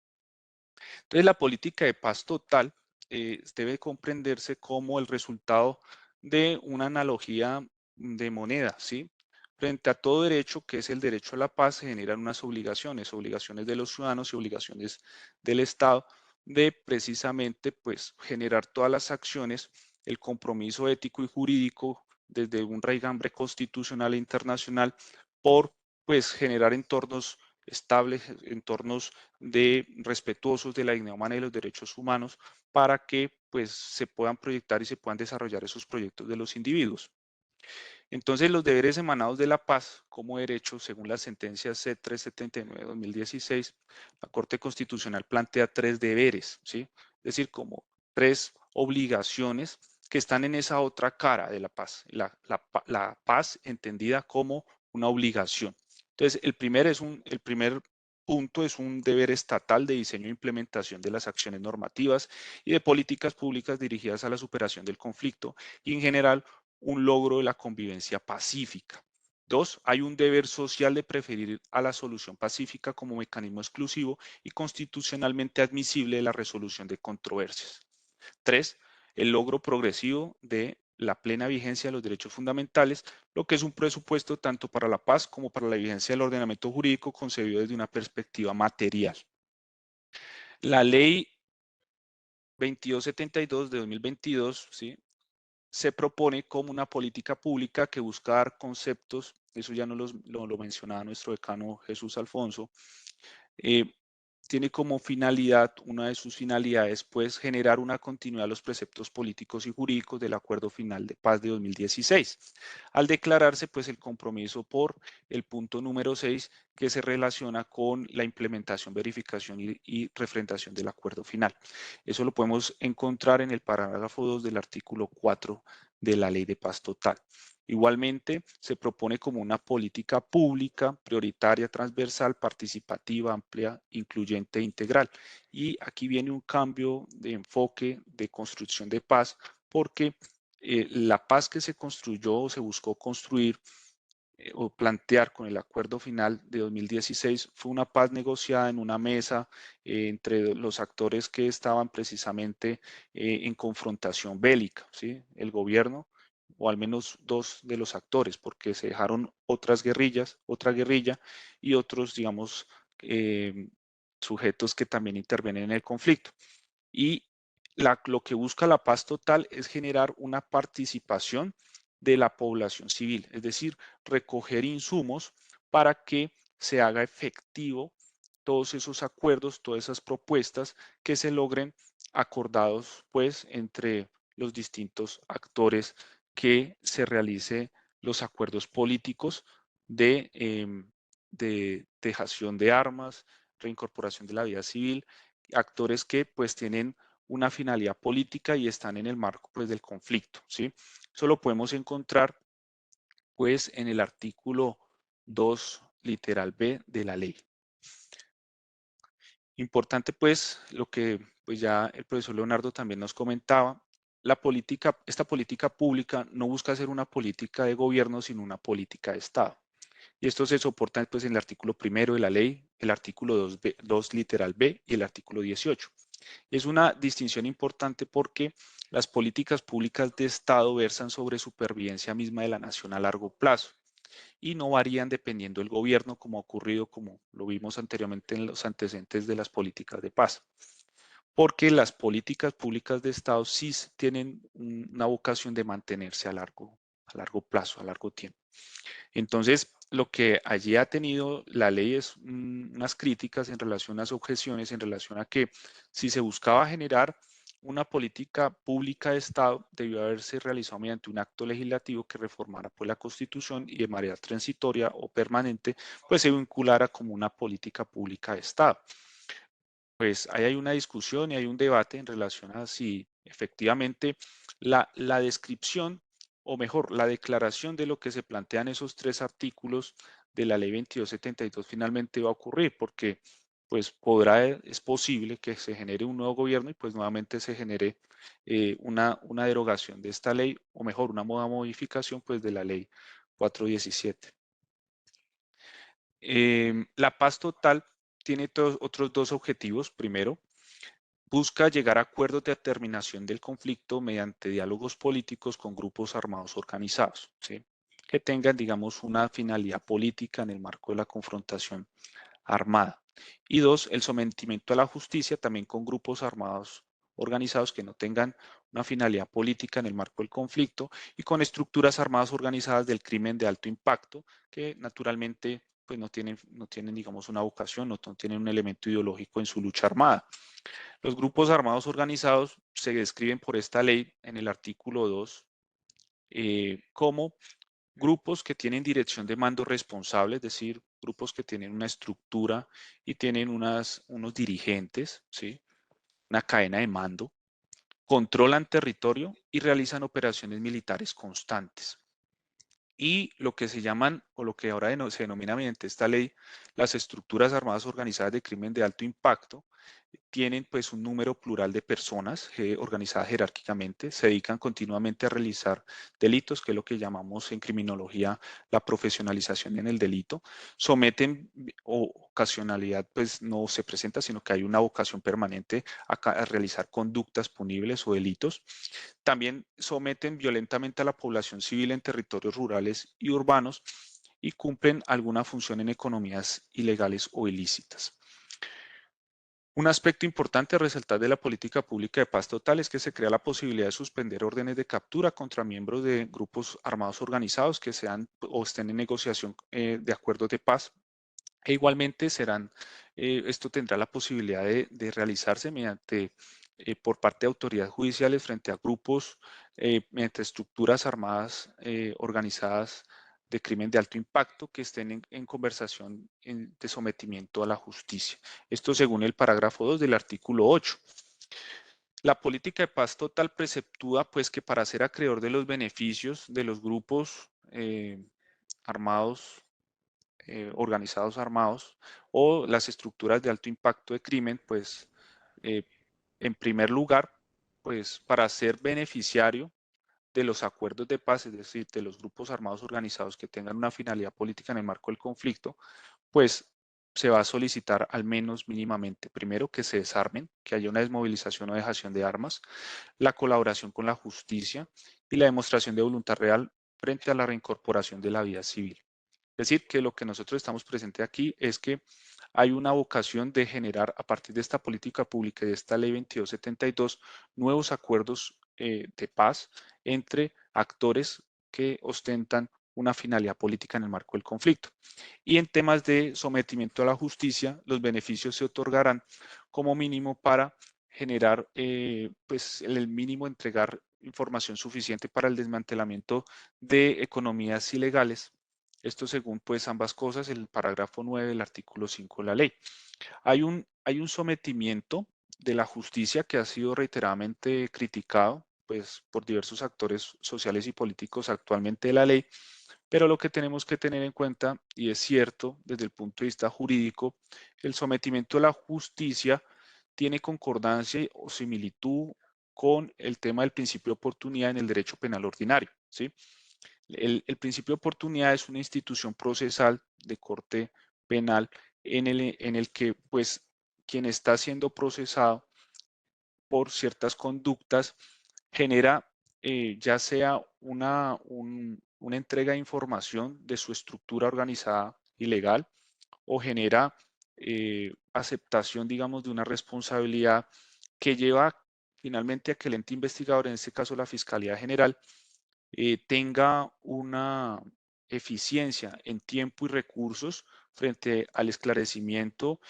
Entonces, la política de paz total debe comprenderse como el resultado de una analogía de moneda, ¿sí? Frente a todo derecho, que es el derecho a la paz, se generan unas obligaciones de los ciudadanos y obligaciones del Estado de precisamente pues generar todas las acciones, el compromiso ético y jurídico desde un raigambre constitucional e internacional por pues generar entornos estables, entornos respetuosos de la dignidad humana y los derechos humanos para que pues se puedan proyectar y se puedan desarrollar esos proyectos de los individuos. Entonces, los deberes emanados de la paz como derecho, según la sentencia C-379 de 2016, la Corte Constitucional plantea 3 deberes, ¿sí? Es decir, como 3 obligaciones que están en esa otra cara de la paz, la paz entendida como una obligación. Entonces, el primer punto es un deber estatal de diseño e implementación de las acciones normativas y de políticas públicas dirigidas a la superación del conflicto y en general un logro de la convivencia pacífica. 2. Hay un deber social de preferir a la solución pacífica como mecanismo exclusivo y constitucionalmente admisible de la resolución de controversias. 3. El logro progresivo de la plena vigencia de los derechos fundamentales, lo que es un presupuesto tanto para la paz como para la vigencia del ordenamiento jurídico concebido desde una perspectiva material. La ley 2272 de 2022, ¿sí?, se propone como una política pública que busca dar conceptos, eso ya lo mencionaba nuestro decano Jesús Alfonso, tiene como finalidad, una de sus finalidades, pues generar una continuidad de los preceptos políticos y jurídicos del Acuerdo Final de Paz de 2016, al declararse pues el compromiso por el punto número 6 que se relaciona con la implementación, verificación y refrendación del acuerdo final. Eso lo podemos encontrar en el parágrafo 2 del artículo 4 de la Ley de Paz Total. Igualmente, se propone como una política pública, prioritaria, transversal, participativa, amplia, incluyente e integral. Y aquí viene un cambio de enfoque de construcción de paz, porque la paz que se construyó o se buscó construir o plantear con el acuerdo final de 2016 fue una paz negociada en una mesa entre los actores que estaban precisamente en confrontación bélica, ¿sí? El gobierno, o al menos 2 de los actores, porque se dejaron otra guerrilla y otros, digamos, sujetos que también intervienen en el conflicto. Y lo que busca la paz total es generar una participación de la población civil, es decir, recoger insumos para que se haga efectivo todos esos acuerdos, todas esas propuestas que se logren acordados pues entre los distintos actores que se realice los acuerdos políticos de dejación de armas, reincorporación de la vida civil, actores que pues tienen una finalidad política y están en el marco pues del conflicto, ¿sí? Eso lo podemos encontrar pues en el artículo 2, literal B de la ley. Importante pues lo que pues ya el profesor Leonardo también nos comentaba, esta política pública no busca ser una política de gobierno, sino una política de Estado. Y esto se soporta pues en el artículo 1 de la ley, el artículo 2 literal B y el artículo 18. Es una distinción importante porque las políticas públicas de Estado versan sobre supervivencia misma de la nación a largo plazo y no varían dependiendo del gobierno, como ha ocurrido, como lo vimos anteriormente en los antecedentes de las políticas de paz. Porque las políticas públicas de Estado sí tienen una vocación de mantenerse a largo plazo, a largo tiempo. Entonces, lo que allí ha tenido la ley es unas críticas en relación a las objeciones, en relación a que si se buscaba generar una política pública de Estado, debió haberse realizado mediante un acto legislativo que reformara pues, la Constitución y de manera transitoria o permanente, pues se vinculara como una política pública de Estado. Pues ahí hay una discusión y hay un debate en relación a si efectivamente la descripción, o mejor, la declaración de lo que se plantean esos 3 artículos de la ley 2272 finalmente va a ocurrir, porque pues es posible que se genere un nuevo gobierno y pues nuevamente se genere una derogación de esta ley, o mejor, una modificación pues de la ley 417. La paz total tiene otros 2 objetivos. Primero, busca llegar a acuerdos de terminación del conflicto mediante diálogos políticos con grupos armados organizados, ¿sí? que tengan, digamos, una finalidad política en el marco de la confrontación armada. Y dos, el sometimiento a la justicia también con grupos armados organizados que no tengan una finalidad política en el marco del conflicto y con estructuras armadas organizadas del crimen de alto impacto que naturalmente pues no tienen digamos una vocación, no tienen un elemento ideológico en su lucha armada. Los grupos armados organizados se describen por esta ley en el artículo 2 como grupos que tienen dirección de mando responsable, es decir, grupos que tienen una estructura y tienen unos dirigentes, ¿sí? Una cadena de mando, controlan territorio y realizan operaciones militares constantes. Y lo que se llaman, o lo que ahora se denomina mediante esta ley, las estructuras armadas organizadas de crimen de alto impacto, tienen pues un número plural de personas organizadas jerárquicamente, se dedican continuamente a realizar delitos, que es lo que llamamos en criminología la profesionalización en el delito, someten o ocasionalidad pues no se presenta, sino que hay una vocación permanente a realizar conductas punibles o delitos. También someten violentamente a la población civil en territorios rurales y urbanos y cumplen alguna función en economías ilegales o ilícitas. Un aspecto importante a resaltar de la política pública de paz total es que se crea la posibilidad de suspender órdenes de captura contra miembros de grupos armados organizados que sean o estén en negociación de acuerdos de paz. E igualmente esto tendrá la posibilidad de realizarse mediante, por parte de autoridades judiciales frente a grupos, mediante estructuras armadas organizadas de crimen de alto impacto que estén en conversación de sometimiento a la justicia. Esto según el parágrafo 2 del artículo 8. La política de paz total preceptúa pues que para ser acreedor de los beneficios de los grupos armados organizados armados o las estructuras de alto impacto de crimen, pues en primer lugar, pues para ser beneficiario de los acuerdos de paz, es decir, de los grupos armados organizados que tengan una finalidad política en el marco del conflicto, pues se va a solicitar al menos mínimamente, primero, que se desarmen, que haya una desmovilización o dejación de armas, la colaboración con la justicia y la demostración de voluntad real frente a la reincorporación de la vida civil. Es decir, que lo que nosotros estamos presentes aquí es que hay una vocación de generar a partir de esta política pública y de esta ley 2272 nuevos acuerdos de paz entre actores que ostentan una finalidad política en el marco del conflicto. Y en temas de sometimiento a la justicia, los beneficios se otorgarán como mínimo para generar, pues el mínimo entregar información suficiente para el desmantelamiento de economías ilegales. Esto según pues ambas cosas, el parágrafo 9 del artículo 5 de la ley. Hay un sometimiento de la justicia que ha sido reiteradamente criticado pues, por diversos actores sociales y políticos actualmente de la ley, pero lo que tenemos que tener en cuenta, y es cierto desde el punto de vista jurídico, el sometimiento a la justicia tiene concordancia o similitud con el tema del principio de oportunidad en el derecho penal ordinario, ¿sí? El principio de oportunidad es una institución procesal de corte penal en el que pues quien está siendo procesado por ciertas conductas genera ya sea una entrega de información de su estructura organizada ilegal o genera aceptación, digamos, de una responsabilidad que lleva finalmente a que el ente investigador, en este caso la Fiscalía General, tenga una eficiencia en tiempo y recursos frente al esclarecimiento,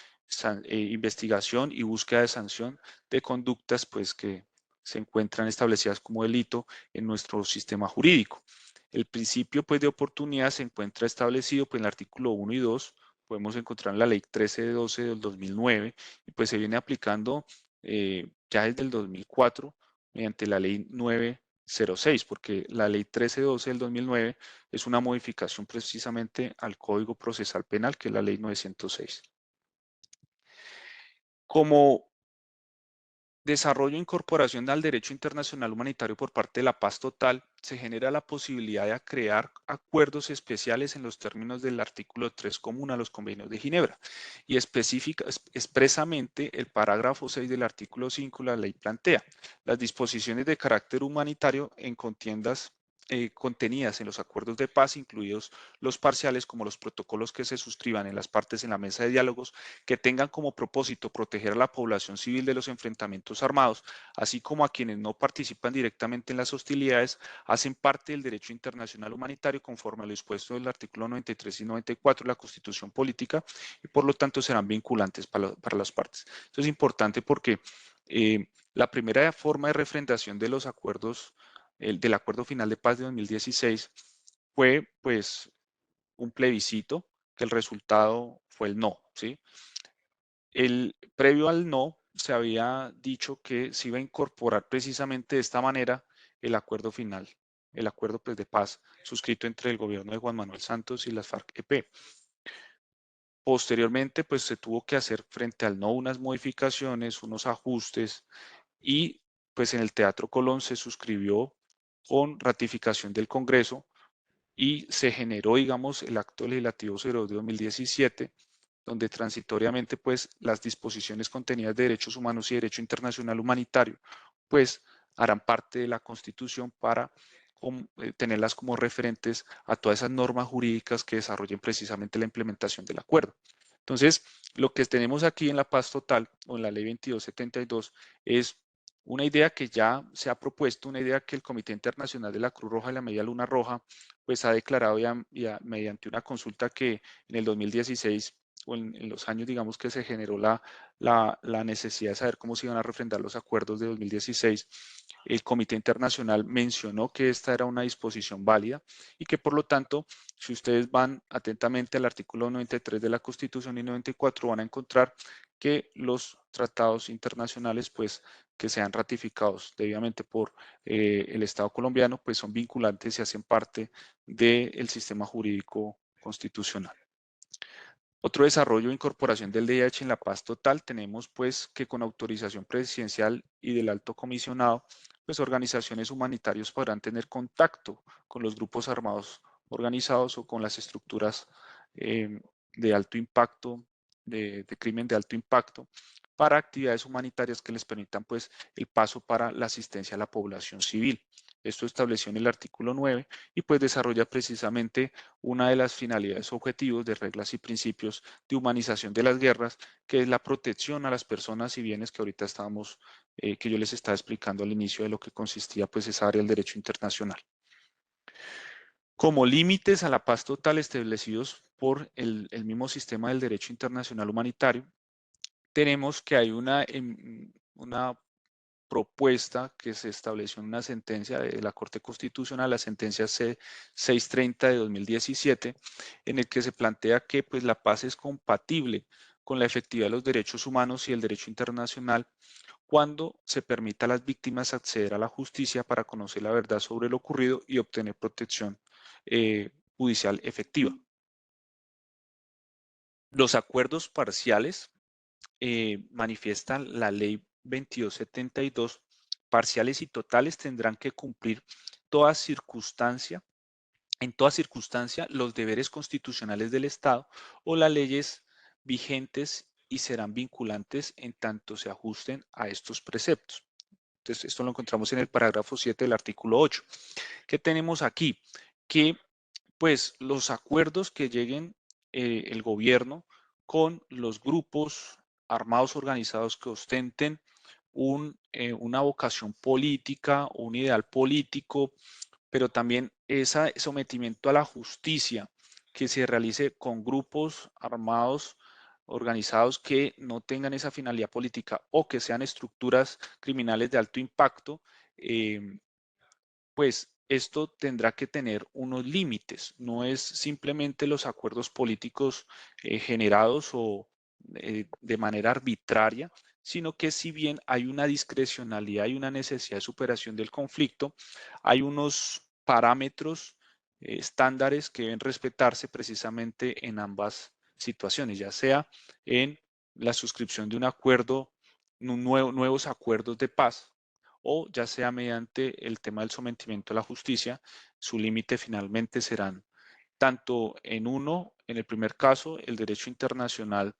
investigación y búsqueda de sanción de conductas pues, que se encuentran establecidas como delito en nuestro sistema jurídico. El principio pues, de oportunidad se encuentra establecido pues, en el artículo 1 y 2, podemos encontrar en la ley 1312 del 2009 y pues se viene aplicando ya desde el 2004 mediante la ley 906, porque la ley 1312 del 2009 es una modificación precisamente al Código Procesal Penal, que es la ley 906. Como desarrollo e incorporación al derecho internacional humanitario por parte de la paz total, se genera la posibilidad de crear acuerdos especiales en los términos del artículo 3 común a los convenios de Ginebra y expresamente el parágrafo 6 del artículo 5 de la ley plantea las disposiciones de carácter humanitario en contiendas contenidas en los acuerdos de paz, incluidos los parciales, como los protocolos que se suscriban en las partes en la mesa de diálogos, que tengan como propósito proteger a la población civil de los enfrentamientos armados, así como a quienes no participan directamente en las hostilidades, hacen parte del derecho internacional humanitario conforme a lo dispuesto del artículo 93 y 94 de la Constitución Política, y por lo tanto serán vinculantes para las partes. Esto es importante porque la primera forma de refrendación de los acuerdos del Acuerdo Final de Paz de 2016 fue pues un plebiscito, que el resultado fue el no, ¿sí? Previo al no se había dicho que se iba a incorporar precisamente de esta manera el acuerdo final, el acuerdo pues, de paz suscrito entre el gobierno de Juan Manuel Santos y las FARC-EP. Posteriormente, pues se tuvo que hacer frente al no unas modificaciones, unos ajustes, y pues en el Teatro Colón se suscribió con ratificación del Congreso y se generó, digamos, el Acto Legislativo 02 de 2017, donde transitoriamente, pues, las disposiciones contenidas de derechos humanos y derecho internacional humanitario, pues, harán parte de la Constitución para tenerlas como referentes a todas esas normas jurídicas que desarrollen precisamente la implementación del acuerdo. Entonces, lo que tenemos aquí en la paz total o en la ley 2272 es una idea que ya se ha propuesto, una idea que el Comité Internacional de la Cruz Roja y la Media Luna Roja pues ha declarado ya mediante una consulta que en el 2016 o en los años, digamos, que se generó la necesidad de saber cómo se iban a refrendar los acuerdos de 2016, el Comité Internacional mencionó que esta era una disposición válida y que por lo tanto, si ustedes van atentamente al artículo 93 de la Constitución y 94, van a encontrar que los tratados internacionales, pues, que sean ratificados debidamente por el Estado colombiano, pues son vinculantes y hacen parte del sistema jurídico constitucional. Otro desarrollo e incorporación del DIH en la paz total, tenemos pues que con autorización presidencial y del alto comisionado, pues organizaciones humanitarias podrán tener contacto con los grupos armados organizados o con las estructuras de alto impacto, de crimen de alto impacto, para actividades humanitarias que les permitan pues el paso para la asistencia a la población civil. Esto estableció en el artículo 9 y pues desarrolla precisamente una de las finalidades o objetivos de reglas y principios de humanización de las guerras, que es la protección a las personas y bienes que ahorita estábamos, que yo les estaba explicando al inicio de lo que consistía pues esa área del derecho internacional. Como límites a la paz total establecidos por el mismo sistema del derecho internacional humanitario, tenemos que hay una propuesta que se estableció en una sentencia de la Corte Constitucional, la sentencia C630 de 2017, en el que se plantea que pues, la paz es compatible con la efectividad de los derechos humanos y el derecho internacional cuando se permita a las víctimas acceder a la justicia para conocer la verdad sobre lo ocurrido y obtener protección judicial efectiva. Los acuerdos parciales manifiestan la ley 2272, parciales y totales tendrán que cumplir en toda circunstancia los deberes constitucionales del Estado o las leyes vigentes y serán vinculantes en tanto se ajusten a estos preceptos. Entonces, esto lo encontramos en el parágrafo 7 del artículo 8. ¿Qué tenemos aquí? Que pues los acuerdos que lleguen el gobierno con los grupos armados organizados que ostenten una vocación política, un ideal político, pero también ese sometimiento a la justicia que se realice con grupos armados organizados que no tengan esa finalidad política o que sean estructuras criminales de alto impacto, pues esto tendrá que tener unos límites. No es simplemente los acuerdos políticos generados o de manera arbitraria, sino que si bien hay una discrecionalidad y una necesidad de superación del conflicto, hay unos parámetros estándares que deben respetarse precisamente en ambas situaciones, ya sea en la suscripción de un acuerdo, nuevos acuerdos de paz, o ya sea mediante el tema del sometimiento a la justicia, su límite finalmente serán tanto en el primer caso, el derecho internacional,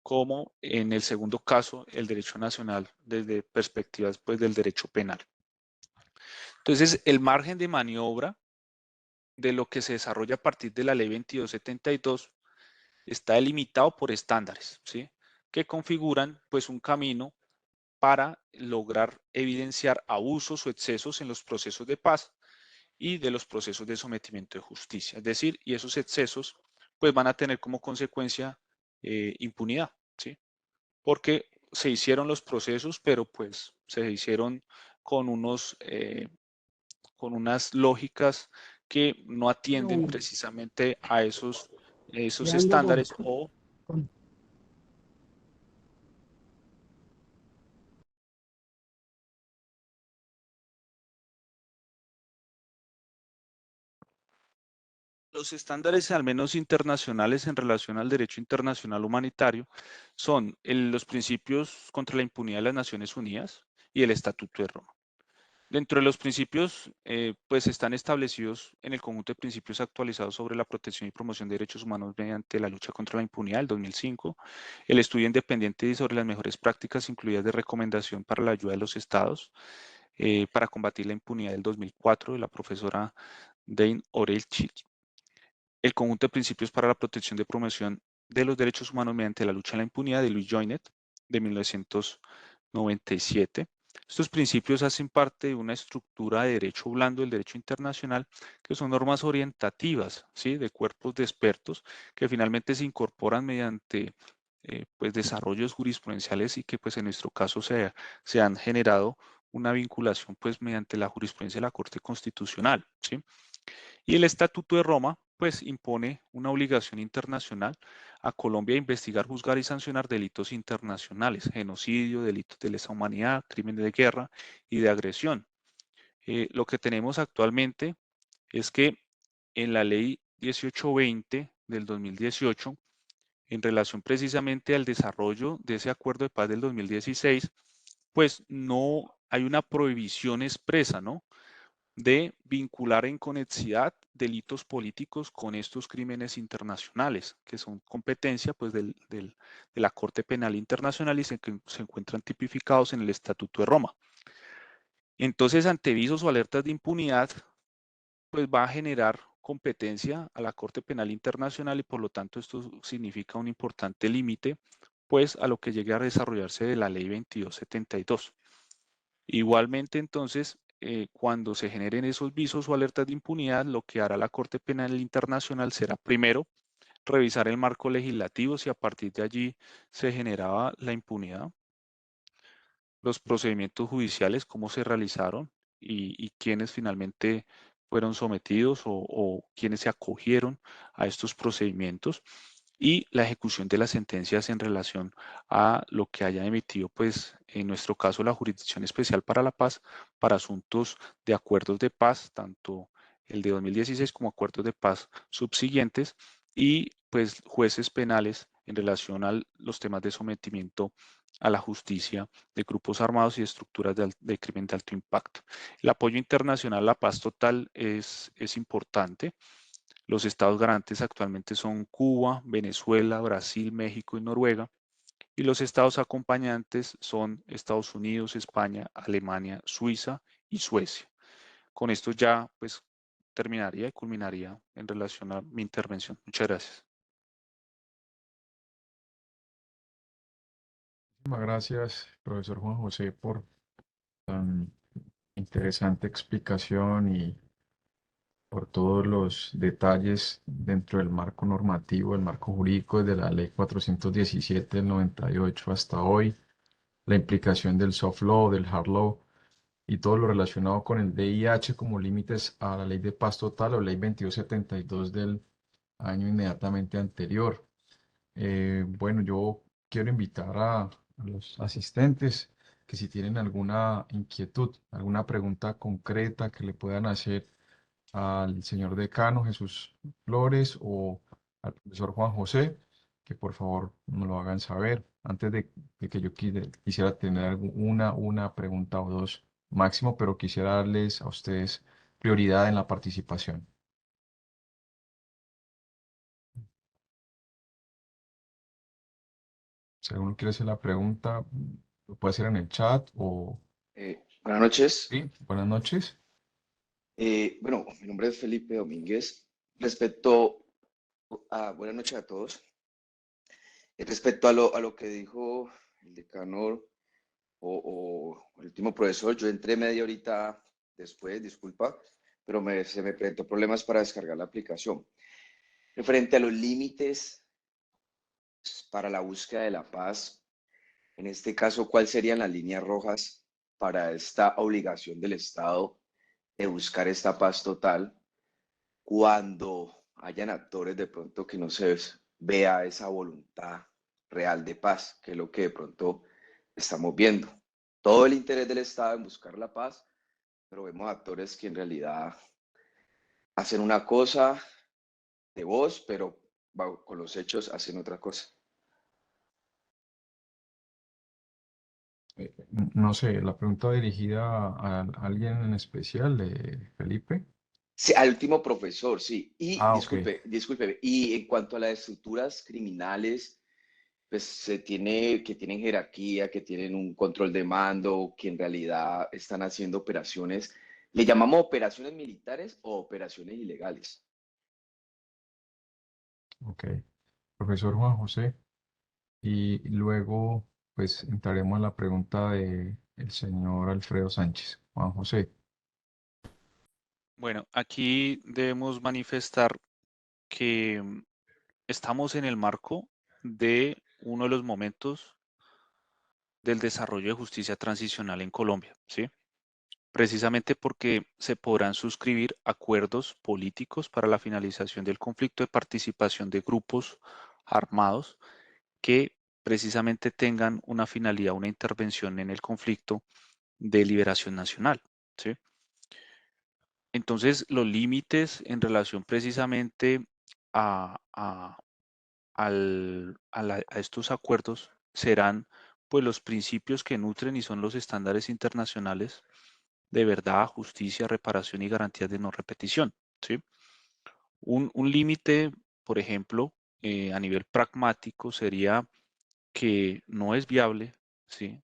como en el segundo caso, el derecho nacional desde perspectivas pues, del derecho penal. Entonces, el margen de maniobra de lo que se desarrolla a partir de la ley 2272 está delimitado por estándares, ¿sí? Que configuran pues un camino para lograr evidenciar abusos o excesos en los procesos de paz y de los procesos de sometimiento de justicia. Es decir, y esos excesos pues van a tener como consecuencia impunidad, ¿sí? Porque se hicieron los procesos, pero pues se hicieron con con unas lógicas que no atienden precisamente a esos estándares o los estándares, al menos internacionales, en relación al derecho internacional humanitario, son los principios contra la impunidad de las Naciones Unidas y el Estatuto de Roma. Dentro de los principios, pues están establecidos en el conjunto de principios actualizados sobre la protección y promoción de derechos humanos mediante la lucha contra la impunidad, del 2005, el estudio independiente sobre las mejores prácticas incluidas de recomendación para la ayuda de los estados para combatir la impunidad, del 2004, de la profesora Dane Orelchik, el conjunto de principios para la protección de promoción de los derechos humanos mediante la lucha a la impunidad, de Louis Joinet, de 1997. Estos principios hacen parte de una estructura de derecho blando del derecho internacional, que son normas orientativas, ¿sí?, de cuerpos de expertos que finalmente se incorporan mediante pues desarrollos jurisprudenciales y que pues en nuestro caso se han generado una vinculación pues mediante la jurisprudencia de la Corte Constitucional, ¿sí? Y el Estatuto de Roma, pues, impone una obligación internacional a Colombia a investigar, juzgar y sancionar delitos internacionales, genocidio, delitos de lesa humanidad, crímenes de guerra y de agresión. Lo que tenemos actualmente es que en la ley 1820 del 2018, en relación precisamente al desarrollo de ese acuerdo de paz del 2016, pues no hay una prohibición expresa, ¿no?, de vincular en conexidad delitos políticos con estos crímenes internacionales, que son competencia pues, de la Corte Penal Internacional y se encuentran tipificados en el Estatuto de Roma. Entonces, ante visos o alertas de impunidad, pues va a generar competencia a la Corte Penal Internacional y por lo tanto esto significa un importante límite pues a lo que llegue a desarrollarse de la Ley 2272. Igualmente, entonces, cuando se generen esos visos o alertas de impunidad, lo que hará la Corte Penal Internacional será primero revisar el marco legislativo si a partir de allí se generaba la impunidad, los procedimientos judiciales, cómo se realizaron y quiénes finalmente fueron sometidos o quiénes se acogieron a estos procedimientos y la ejecución de las sentencias en relación a lo que haya emitido, pues en nuestro caso, la Jurisdicción Especial para la Paz para asuntos de acuerdos de paz, tanto el de 2016 como acuerdos de paz subsiguientes y pues jueces penales en relación a los temas de sometimiento a la justicia de grupos armados y de estructuras de crimen de alto impacto. El apoyo internacional a la paz total es importante. Los estados garantes actualmente son Cuba, Venezuela, Brasil, México y Noruega. Y los estados acompañantes son Estados Unidos, España, Alemania, Suiza y Suecia. Con esto ya pues terminaría y culminaría en relación a mi intervención. Muchas gracias. Muchísimas gracias, profesor Juan José, por tan interesante explicación y por todos los detalles dentro del marco normativo, el marco jurídico desde la ley 417 del 98 hasta hoy, la implicación del soft law, del hard law y todo lo relacionado con el VIH como límites a la ley de paz total o ley 2272 del año inmediatamente anterior. Bueno, yo quiero invitar a los asistentes que si tienen alguna inquietud, alguna pregunta concreta que le puedan hacer al señor decano Jesús Flores o al profesor Juan José, que por favor me lo hagan saber antes de que yo quisiera tener una pregunta o dos máximo, pero quisiera darles a ustedes prioridad en la participación. Si alguno quiere hacer la pregunta, lo puede hacer en el chat o... Buenas noches. Sí, buenas noches. Bueno, mi nombre es Felipe Domínguez. Buenas noches a todos. Respecto a lo que dijo el decano o el último profesor, yo entré media horita después, disculpa, pero se me presentó problemas para descargar la aplicación. Referente a los límites para la búsqueda de la paz, en este caso, ¿cuáles serían las líneas rojas para esta obligación del Estado de buscar esta paz total cuando hayan actores de pronto que no se vea esa voluntad real de paz, que es lo que de pronto estamos viendo? Todo el interés del Estado en buscar la paz, pero vemos actores que en realidad hacen una cosa de voz, pero con los hechos hacen otra cosa. No sé, la pregunta dirigida a alguien en especial, Felipe. Sí, al último profesor, sí. Y Ok, disculpe, y en cuanto a las estructuras criminales, pues se tiene que tienen jerarquía, que tienen un control de mando, que en realidad están haciendo operaciones. ¿Le llamamos operaciones militares o operaciones ilegales? ok. Profesor Juan José. Y luego, pues, entraremos en la pregunta de el señor Alfredo Sánchez. Juan José. Bueno, aquí debemos manifestar que estamos en el marco de uno de los momentos del desarrollo de justicia transicional en Colombia, ¿sí? Precisamente porque se podrán suscribir acuerdos políticos para la finalización del conflicto de participación de grupos armados que precisamente tengan una finalidad, una intervención en el conflicto de liberación nacional, ¿sí? Entonces, los límites en relación precisamente a, a- a estos acuerdos serán pues los principios que nutren y son los estándares internacionales de verdad, justicia, reparación y garantías de no repetición, ¿sí? Un límite, por ejemplo, a nivel pragmático sería que no es viable, ¿sí?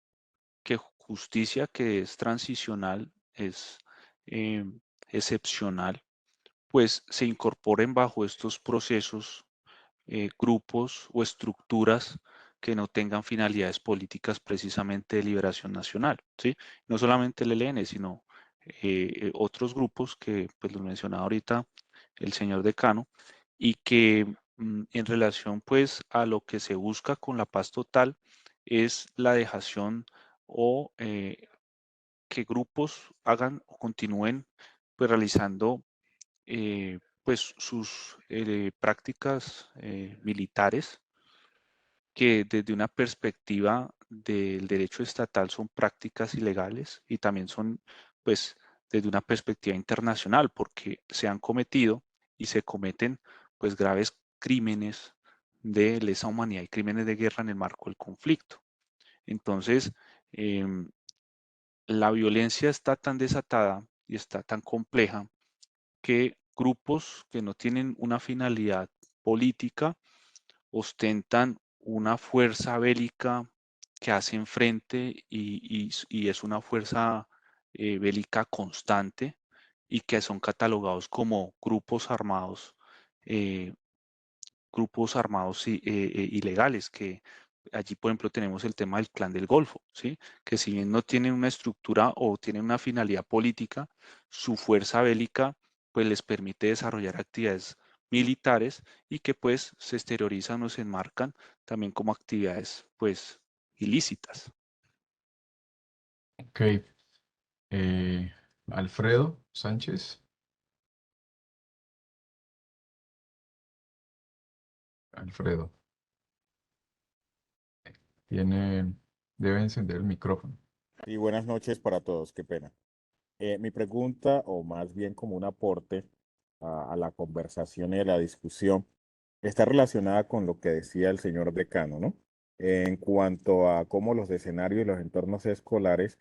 Que justicia que es transicional, es eh, excepcional, pues se incorporen bajo estos procesos grupos o estructuras que no tengan finalidades políticas precisamente de liberación nacional, ¿sí? No solamente el ELN, sino otros grupos que pues los mencionaba ahorita el señor decano y que en relación pues a lo que se busca con la paz total es la dejación o que grupos hagan o continúen pues realizando pues sus prácticas militares que desde una perspectiva del derecho estatal son prácticas ilegales y también son pues desde una perspectiva internacional porque se han cometido y se cometen pues graves crímenes de lesa humanidad y crímenes de guerra en el marco del conflicto. Entonces, la violencia está tan desatada y está tan compleja que grupos que no tienen una finalidad política ostentan una fuerza bélica que hacen frente y es una fuerza bélica constante y que son catalogados como eh, grupos armados ilegales, que allí, por ejemplo, tenemos el tema del Clan del Golfo, ¿sí? Que si bien no tienen una estructura o tienen una finalidad política, su fuerza bélica pues les permite desarrollar actividades militares y que pues se exteriorizan o se enmarcan también como actividades pues ilícitas. Ok. Eh, Alfredo Sánchez. Alfredo. Tiene, debe encender el micrófono. Y buenas noches para todos, qué pena. Mi pregunta, o más bien como un aporte a la conversación y a la discusión, está relacionada con lo que decía el señor decano, ¿no? En cuanto a cómo los escenarios y los entornos escolares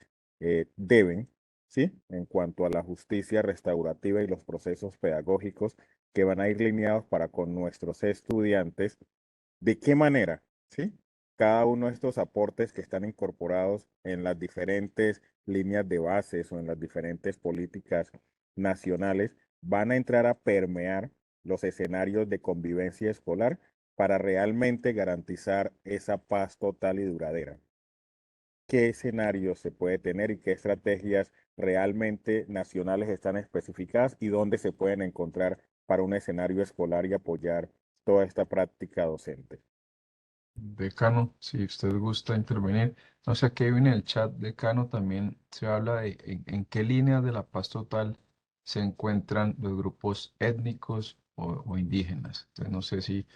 deben, ¿sí? En cuanto a la justicia restaurativa y los procesos pedagógicos que van a ir lineados para con nuestros estudiantes, ¿de qué manera? ¿Sí? Cada uno de estos aportes que están incorporados en las diferentes líneas de bases o en las diferentes políticas nacionales van a entrar a permear los escenarios de convivencia escolar para realmente garantizar esa paz total y duradera. ¿Qué escenarios se puede tener y qué estrategias realmente nacionales están especificadas y dónde se pueden encontrar para un escenario escolar y apoyar toda esta práctica docente? Decano, si usted gusta intervenir. No sé, aquí en el chat, decano, también se habla de en qué líneas de la paz total se encuentran los grupos étnicos o indígenas. Entonces, no sé si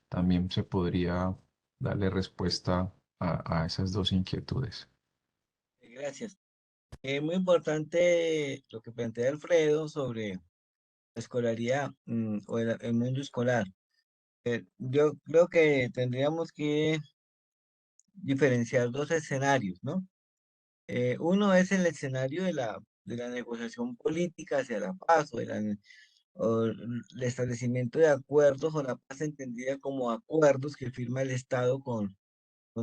también se podría darle respuesta a esas dos inquietudes. Gracias. Es muy importante lo que plantea Alfredo sobre la escolaridad o el mundo escolar. Yo creo que tendríamos que diferenciar dos escenarios, ¿no? Uno es el escenario de la negociación política hacia la paz o el establecimiento de acuerdos o la paz entendida como acuerdos que firma el Estado con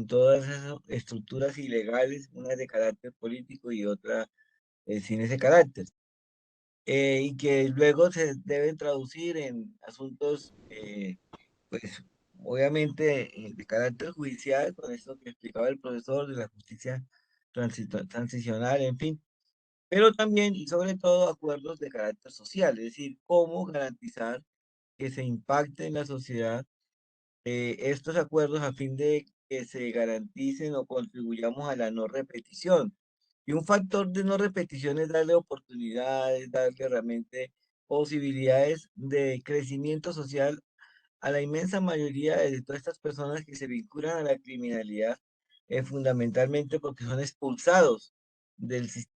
todas esas estructuras ilegales, una de carácter político y otra sin ese carácter. Y que luego se deben traducir en asuntos, pues obviamente de carácter judicial, con esto que explicaba el profesor de la justicia transicional, en fin, pero también y sobre todo acuerdos de carácter social, es decir, cómo garantizar que se impacte en la sociedad estos acuerdos a fin de que se garanticen o contribuyamos a la no repetición. Y un factor de no repetición es darle oportunidades, darle realmente posibilidades de crecimiento social a la inmensa mayoría de todas estas personas que se vinculan a la criminalidad, fundamentalmente porque son expulsados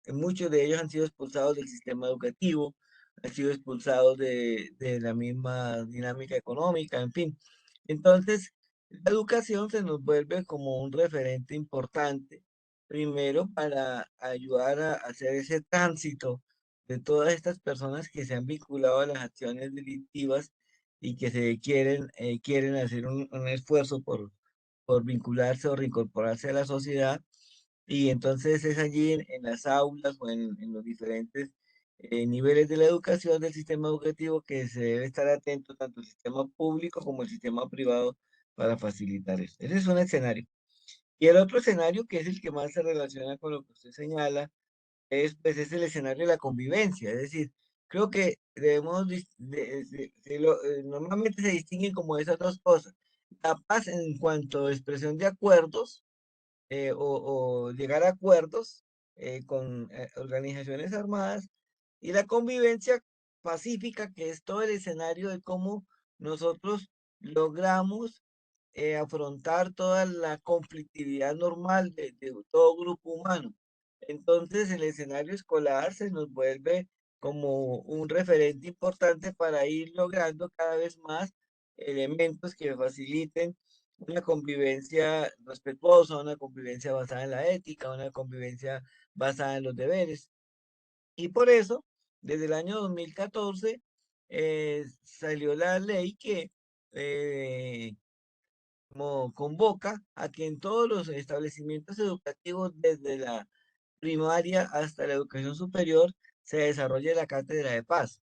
muchos de ellos han sido expulsados del sistema educativo, han sido expulsados de la misma dinámica económica, en fin. Entonces, la educación se nos vuelve como un referente importante, primero para ayudar a hacer ese tránsito de todas estas personas que se han vinculado a las acciones delictivas y que quieren hacer un esfuerzo por vincularse o reincorporarse a la sociedad. Y entonces es allí en las aulas o en los diferentes niveles de la educación del sistema educativo que se debe estar atento tanto el sistema público como el sistema privado para facilitar eso. Ese es un escenario. Y el otro escenario, que es el que más se relaciona con lo que usted señala, es el escenario de la convivencia. Es decir, creo que debemos, normalmente se distinguen como esas dos cosas. La paz en cuanto a expresión de acuerdos o llegar a acuerdos con organizaciones armadas y la convivencia pacífica, que es todo el escenario de cómo nosotros logramos afrontar toda la conflictividad normal de todo grupo humano. Entonces, el escenario escolar se nos vuelve como un referente importante para ir logrando cada vez más elementos que faciliten una convivencia respetuosa, una convivencia basada en la ética, una convivencia basada en los deberes. Y por eso, desde el año 2014, salió la ley que como convoca a que en todos los establecimientos educativos, desde la primaria hasta la educación superior, se desarrolle la Cátedra de Paz.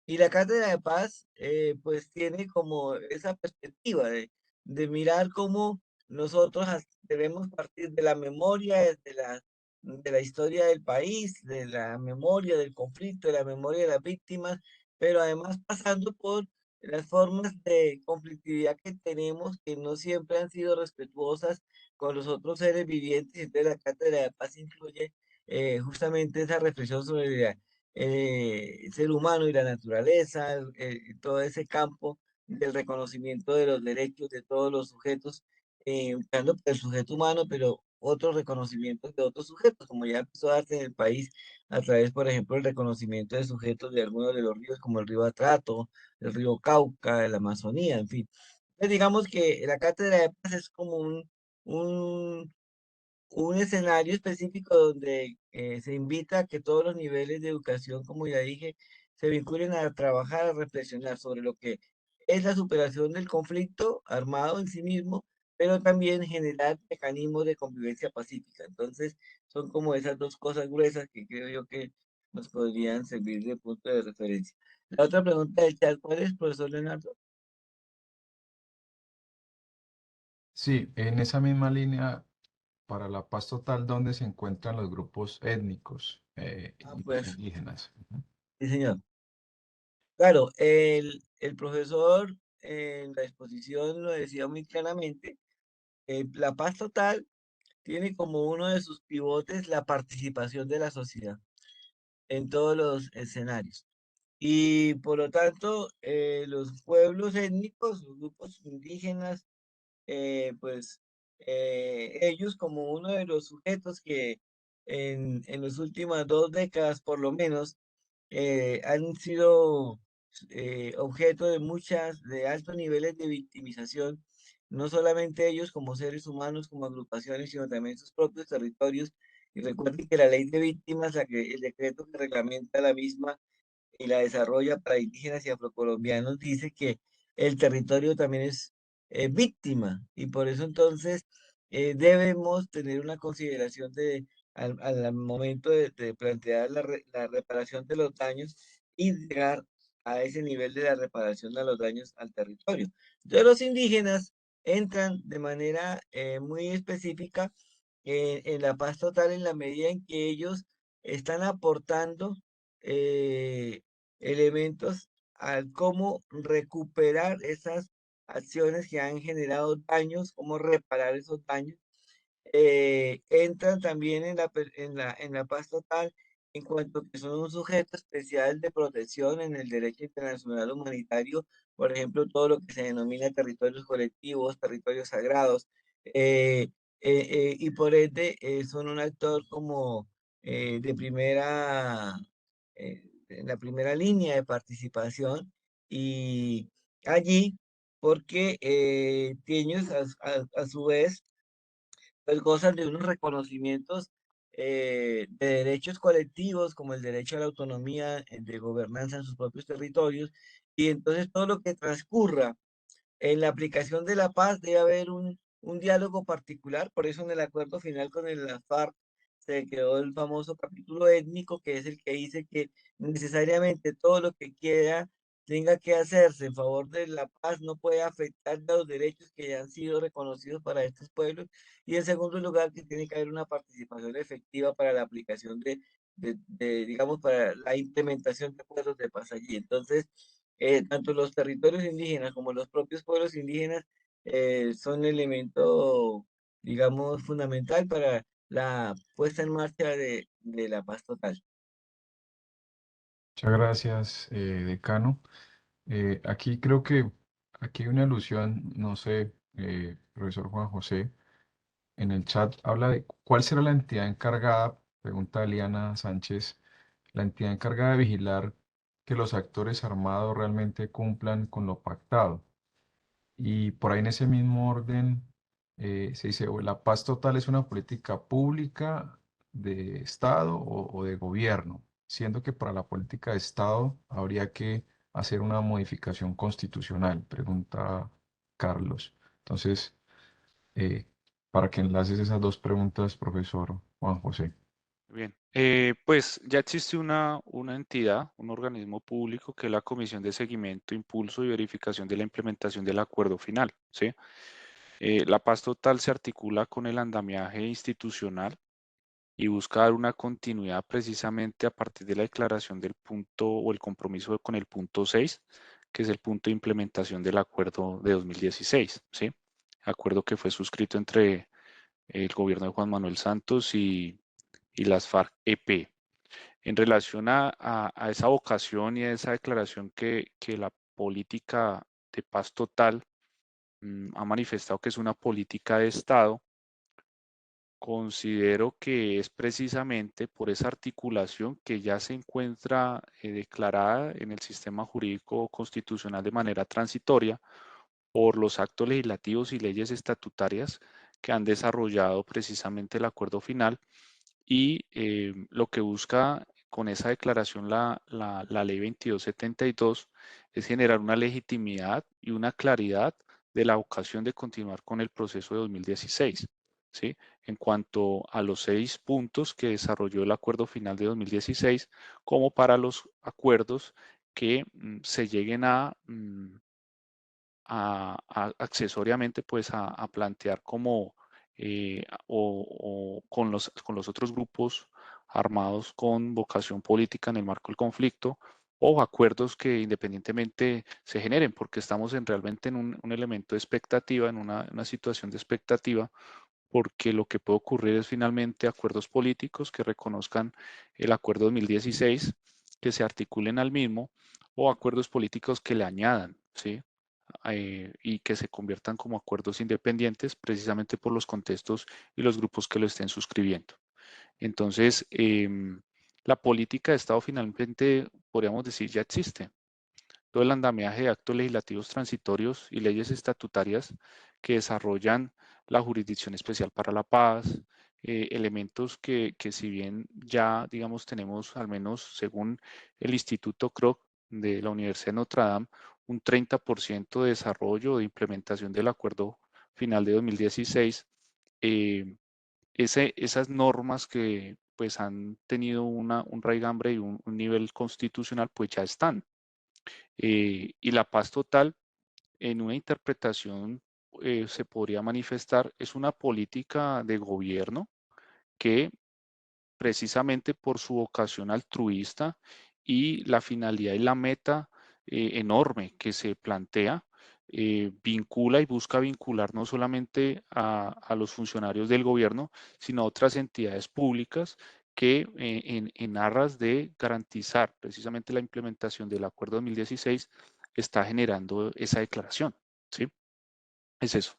Y la Cátedra de Paz, pues tiene como esa perspectiva de mirar cómo nosotros debemos partir de la memoria, de la historia del país, de la memoria del conflicto, de la memoria de las víctimas, pero además pasando por las formas de conflictividad que tenemos, que no siempre han sido respetuosas con los otros seres vivientes. Entonces la Cátedra de Paz incluye justamente esa reflexión sobre el ser humano y la naturaleza, todo ese campo del reconocimiento de los derechos de todos los sujetos, empezando por el sujeto humano, pero otros reconocimientos de otros sujetos, como ya empezó a darse en el país a través, por ejemplo, el reconocimiento de sujetos de algunos de los ríos, como el río Atrato, el río Cauca, la Amazonía, en fin. Entonces, digamos que la Cátedra de Paz es como un un escenario específico donde se invita a que todos los niveles de educación, como ya dije, se vinculen a trabajar, a reflexionar sobre lo que es la superación del conflicto armado en sí mismo, pero también generar mecanismos de convivencia pacífica. Entonces, son como esas dos cosas gruesas que creo yo que nos podrían servir de punto de referencia. La otra pregunta del chat, ¿cuál es, profesor Leonardo? Sí, en esa misma línea, para la paz total, ¿dónde se encuentran los grupos étnicos Pues, indígenas? Ujú. sí, señor. Claro, el profesor en la exposición lo decía muy claramente, la paz total tiene como uno de sus pivotes la participación de la sociedad en todos los escenarios. Y por lo tanto, los pueblos étnicos, los grupos indígenas, pues ellos como uno de los sujetos que en las últimas 2 décadas por lo menos han sido objeto de altos niveles de victimización, no solamente ellos como seres humanos, como agrupaciones, sino también sus propios territorios. Y recuerden que la ley de víctimas, el decreto que reglamenta la misma y la desarrolla para indígenas y afrocolombianos, dice que el territorio también es víctima y por eso entonces debemos tener una consideración al momento de plantear la reparación de los daños y llegar a ese nivel de la reparación de los daños al territorio. Entonces los indígenas entran de manera muy específica en la paz total en la medida en que ellos están aportando eh, elementos al cómo recuperar esas acciones que han generado daños, cómo reparar esos daños. Entran también en la paz total en cuanto que son un sujeto especial de protección en el derecho internacional humanitario, por ejemplo, todo lo que se denomina territorios colectivos, territorios sagrados, y por ende son un actor como de en la primera línea de participación y allí porque ellos a su vez pues gozan de unos reconocimientos de derechos colectivos como el derecho a la autonomía de gobernanza en sus propios territorios y entonces todo lo que transcurra en la aplicación de la paz debe haber un diálogo particular, por eso en el acuerdo final con la FARC se quedó el famoso capítulo étnico, que es el que dice que necesariamente todo lo que quiera tenga que hacerse en favor de la paz no puede afectar los derechos que ya han sido reconocidos para estos pueblos. Y en segundo lugar, que tiene que haber una participación efectiva para la aplicación digamos, para la implementación de acuerdos de paz allí. Entonces, tanto los territorios indígenas como los propios pueblos indígenas son elemento, digamos, fundamental para la puesta en marcha de la paz total. Muchas gracias, decano. Aquí creo que aquí hay una alusión, no sé, profesor Juan José, en el chat habla de cuál será la entidad encargada, pregunta Eliana Sánchez, la entidad encargada de vigilar que los actores armados realmente cumplan con lo pactado. Y por ahí en ese mismo orden se dice, o la paz total es una política pública de Estado o de gobierno, siendo que para la política de Estado habría que hacer una modificación constitucional, pregunta Carlos. Entonces, eh, para que enlaces esas dos preguntas, profesor Juan José. Bien, pues ya existe una entidad, un organismo público que es la Comisión de Seguimiento, Impulso y Verificación de la Implementación del Acuerdo Final, ¿sí? La paz total se articula con el andamiaje institucional y busca dar una continuidad precisamente a partir de la declaración del punto o el compromiso con el punto 6, que es el punto de implementación del acuerdo de 2016, ¿sí? Acuerdo que fue suscrito entre el gobierno de Juan Manuel Santos y las FARC-EP. En relación a esa vocación y a esa declaración que la política de paz total ha manifestado que es una política de Estado, considero que es precisamente por esa articulación que ya se encuentra declarada en el sistema jurídico constitucional de manera transitoria por los actos legislativos y leyes estatutarias que han desarrollado precisamente el acuerdo final y lo que busca con esa declaración la ley 2272 es generar una legitimidad y una claridad de la vocación de continuar con el proceso de 2016. ¿sí? En cuanto a los 6 puntos que desarrolló el acuerdo final de 2016, como para los acuerdos que se lleguen accesoriamente pues a plantear como o con los otros grupos armados con vocación política en el marco del conflicto, o acuerdos que independientemente se generen, porque estamos realmente en un elemento de expectativa, en una situación de expectativa, porque lo que puede ocurrir es finalmente acuerdos políticos que reconozcan el acuerdo 2016, que se articulen al mismo, o acuerdos políticos que le añadan, ¿sí? Y que se conviertan como acuerdos independientes precisamente por los contextos y los grupos que lo estén suscribiendo. Entonces, la política de Estado finalmente, podríamos decir, ya existe. Todo el andamiaje de actos legislativos transitorios y leyes estatutarias que desarrollan la Jurisdicción Especial para la Paz, elementos que si bien ya, digamos, tenemos al menos según el Instituto Kroc de la Universidad de Notre Dame, un 30% de desarrollo o de implementación del acuerdo final de 2016, esas normas que pues han tenido un raigambre y un nivel constitucional, pues ya están. Y la paz total, en una interpretación, se podría manifestar, es una política de gobierno que precisamente por su vocación altruista y la finalidad y la meta enorme que se plantea, vincula y busca vincular no solamente a los funcionarios del gobierno, sino a otras entidades públicas que en aras de garantizar precisamente la implementación del Acuerdo 2016 está generando esa declaración. ¿Sí? Es eso.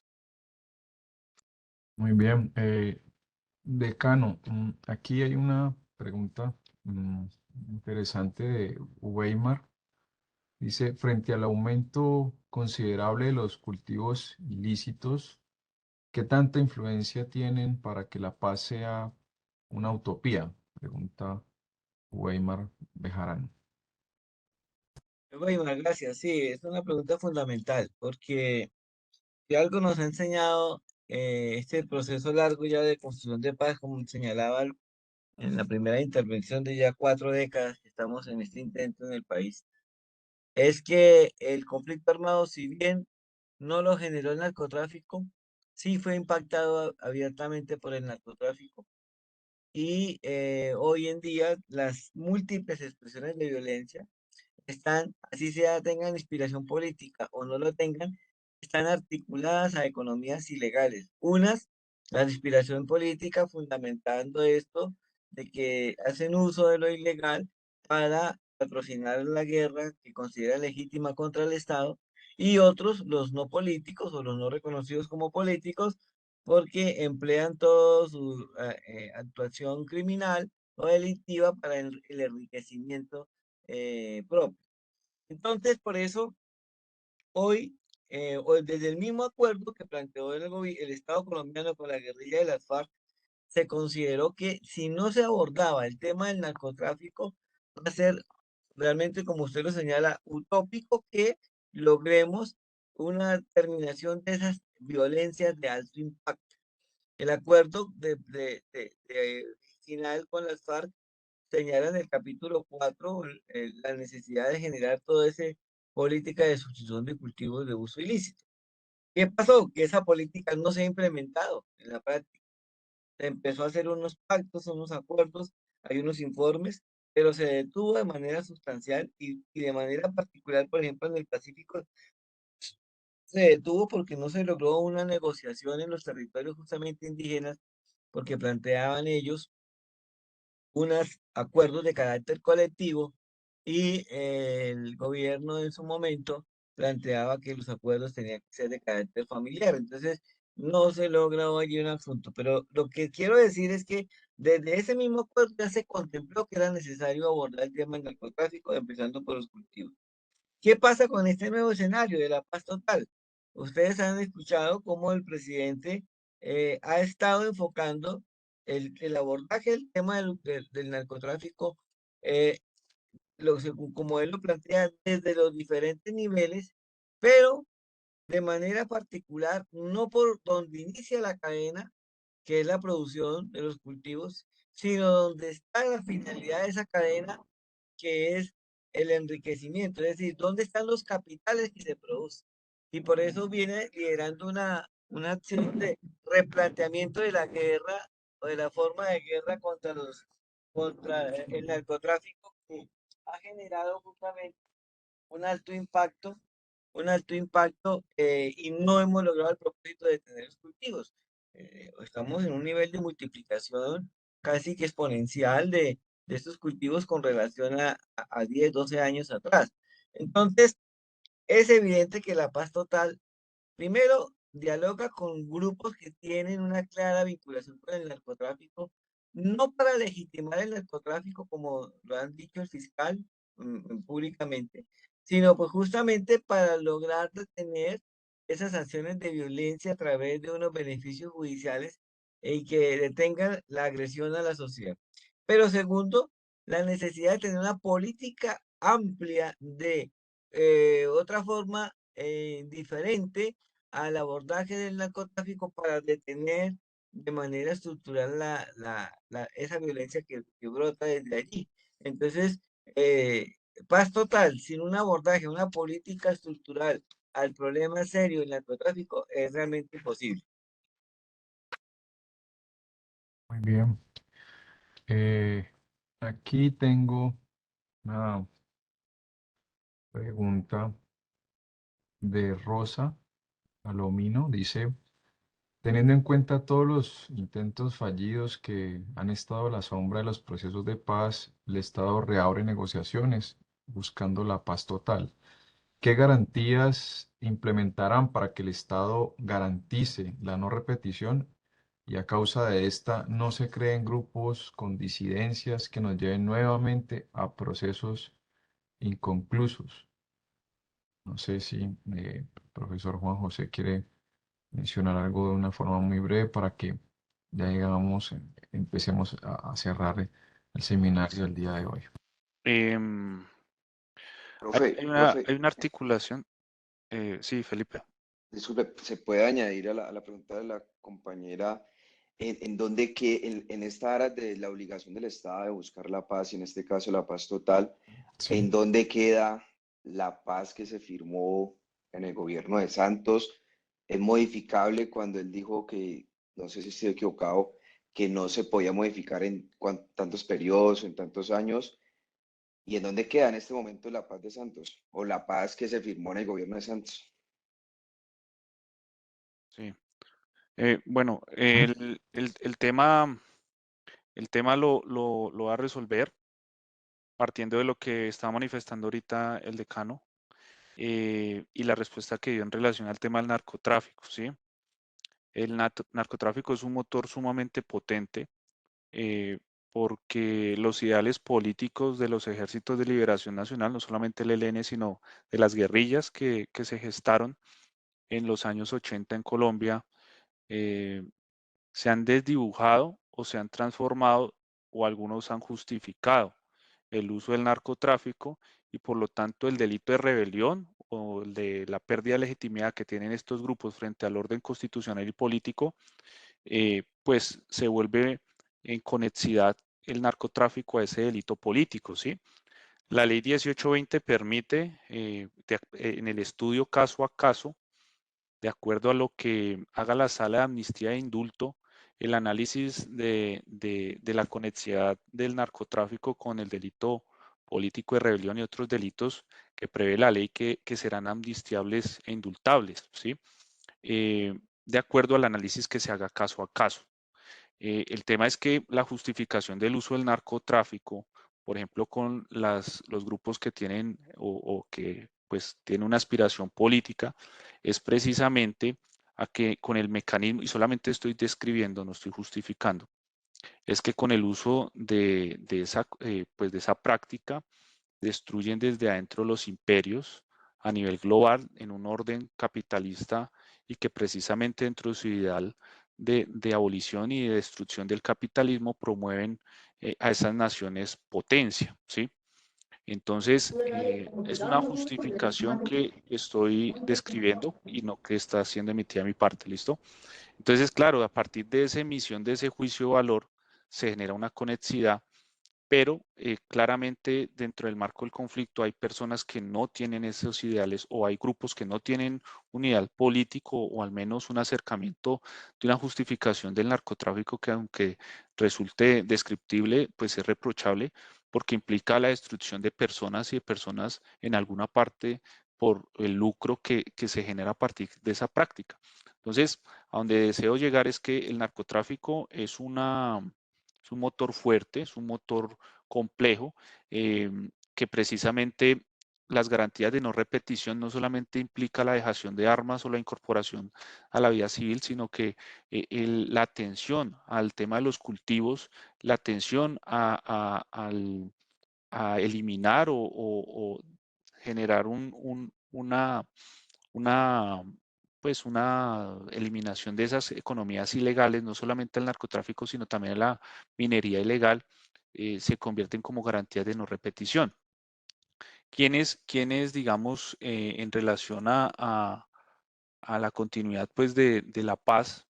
Muy bien. Decano, aquí hay una pregunta interesante de Weimar. Dice, frente al aumento considerable de los cultivos ilícitos, ¿qué tanta influencia tienen para que la paz sea una utopía? Pregunta Weimar Bejarano. Bueno, gracias. Sí, es una pregunta fundamental, porque si algo nos ha enseñado este proceso largo ya de construcción de paz, como señalaba en la primera intervención de ya 4 décadas que estamos en este intento en el país, es que el conflicto armado, si bien no lo generó el narcotráfico, sí fue impactado abiertamente por el narcotráfico. Y hoy en día las múltiples expresiones de violencia están, así sea, tengan inspiración política o no lo tengan, están articuladas a economías ilegales. Unas, la inspiración política fundamentando esto de que hacen uso de lo ilegal para patrocinar la guerra que consideran legítima contra el Estado, y otros, los no políticos o los no reconocidos como políticos, porque emplean toda su actuación criminal o delictiva para el enriquecimiento propio. Entonces, por eso, hoy, desde el mismo acuerdo que planteó el Estado colombiano con la guerrilla de las FARC, se consideró que si no se abordaba el tema del narcotráfico, va a ser realmente, como usted lo señala, utópico que logremos una terminación de esas violencias de alto impacto. El acuerdo final con las FARC señala en el capítulo 4 la necesidad de generar toda esa política de sustitución de cultivos de uso ilícito. ¿Qué pasó? Que esa política no se ha implementado en la práctica. Se empezó a hacer unos pactos, unos acuerdos, hay unos informes, pero se detuvo de manera sustancial y de manera particular, por ejemplo, en el Pacífico, se detuvo porque no se logró una negociación en los territorios justamente indígenas, porque planteaban ellos unos acuerdos de carácter colectivo y el gobierno en su momento planteaba que los acuerdos tenían que ser de carácter familiar. Entonces, no se logró allí un asunto. Pero lo que quiero decir es que desde ese mismo acuerdo ya se contempló que era necesario abordar el tema del narcotráfico, empezando por los cultivos. ¿Qué pasa con este nuevo escenario de la paz total? Ustedes han escuchado cómo el presidente ha estado enfocando el abordaje del tema del narcotráfico, eh, como él lo plantea, desde los diferentes niveles, pero de manera particular, no por donde inicia la cadena, que es la producción de los cultivos, sino donde está la finalidad de esa cadena, que es el enriquecimiento, es decir, dónde están los capitales que se producen. Y por eso viene liderando una acción de replanteamiento de la guerra o de la forma de guerra contra el narcotráfico, que ha generado justamente un alto impacto, y no hemos logrado el propósito de tener los cultivos. Estamos en un nivel de multiplicación casi que exponencial de estos cultivos con relación a 10, 12 años atrás. Entonces, es evidente que la paz total, primero, dialoga con grupos que tienen una clara vinculación con el narcotráfico, no para legitimar el narcotráfico, como lo han dicho el fiscal públicamente, sino pues justamente para lograr detener esas acciones de violencia a través de unos beneficios judiciales y que detengan la agresión a la sociedad. Pero segundo, la necesidad de tener una política amplia de otra forma diferente al abordaje del narcotráfico para detener de manera estructural esa violencia que brota desde allí. Entonces, paz total, sin un abordaje, una política estructural al problema serio del narcotráfico es realmente imposible. Muy bien. Aquí tengo una pregunta de Rosa Palomino. Dice, teniendo en cuenta todos los intentos fallidos que han estado a la sombra de los procesos de paz, el Estado reabre negociaciones buscando la paz total. ¿Qué garantías implementarán para que el Estado garantice la no repetición y a causa de esta no se creen grupos con disidencias que nos lleven nuevamente a procesos inconclusos? No sé si el profesor Juan José quiere mencionar algo de una forma muy breve para que ya llegamos, empecemos a cerrar el seminario del día de hoy. Em, Profe, hay una articulación. Sí, Felipe. disculpe, ¿se puede añadir a la pregunta de la compañera en dónde que en esta área de la obligación del Estado de buscar la paz, y en este caso la paz total, Sí. en dónde queda la paz que se firmó en el gobierno de Santos? ¿Es modificable cuando él dijo que, no sé si estoy equivocado, que no se podía modificar en tantos periodos, en tantos años? ¿Y en dónde queda en este momento la paz de Santos o la paz que se firmó en el gobierno de Santos? Sí. Bueno, el tema lo va a resolver partiendo de lo que está manifestando ahorita el decano y la respuesta que dio en relación al tema del narcotráfico, ¿sí? El narcotráfico es un motor sumamente potente porque los ideales políticos de los ejércitos de liberación nacional, no solamente el ELN, sino de las guerrillas que se gestaron en los años 80 en Colombia, se han desdibujado o se han transformado o algunos han justificado el uso del narcotráfico y por lo tanto el delito de rebelión o el de la pérdida de legitimidad que tienen estos grupos frente al orden constitucional y político, pues se vuelve en conexidad el narcotráfico a ese delito político, ¿sí? La ley 1820 permite en el estudio caso a caso, de acuerdo a lo que haga la sala de amnistía e indulto, el análisis de la conexidad del narcotráfico con el delito político de rebelión y otros delitos que prevé la ley que serán amnistiables e indultables, ¿sí? De acuerdo al análisis que se haga caso a caso. El tema es que la justificación del uso del narcotráfico, por ejemplo, con los grupos que tienen o que pues tienen una aspiración política, es precisamente a que con el mecanismo, y solamente estoy describiendo, no estoy justificando, es que con el uso de esa práctica destruyen desde adentro los imperios a nivel global en un orden capitalista y que precisamente dentro de su ideal de abolición y de destrucción del capitalismo promueven a esas naciones potencia, ¿sí? Entonces, es una justificación que estoy describiendo y no que está siendo emitida de mi parte, ¿listo? Entonces, claro, a partir de esa emisión de ese juicio de valor, se genera una conexidad, pero claramente dentro del marco del conflicto hay personas que no tienen esos ideales o hay grupos que no tienen un ideal político o al menos un acercamiento de una justificación del narcotráfico que aunque resulte descriptible, pues es reprochable porque implica la destrucción de personas y de personas en alguna parte por el lucro que se genera a partir de esa práctica. Entonces, a donde deseo llegar es que el narcotráfico es un motor fuerte, es un motor complejo, que precisamente las garantías de no repetición no solamente implica la dejación de armas o la incorporación a la vida civil, sino que la atención al tema de los cultivos, la atención a eliminar o generar una, pues una eliminación de esas economías ilegales, no solamente el narcotráfico, sino también la minería ilegal, se convierten como garantías de no repetición. ¿Quiénes digamos, en relación a la continuidad pues, de la paz,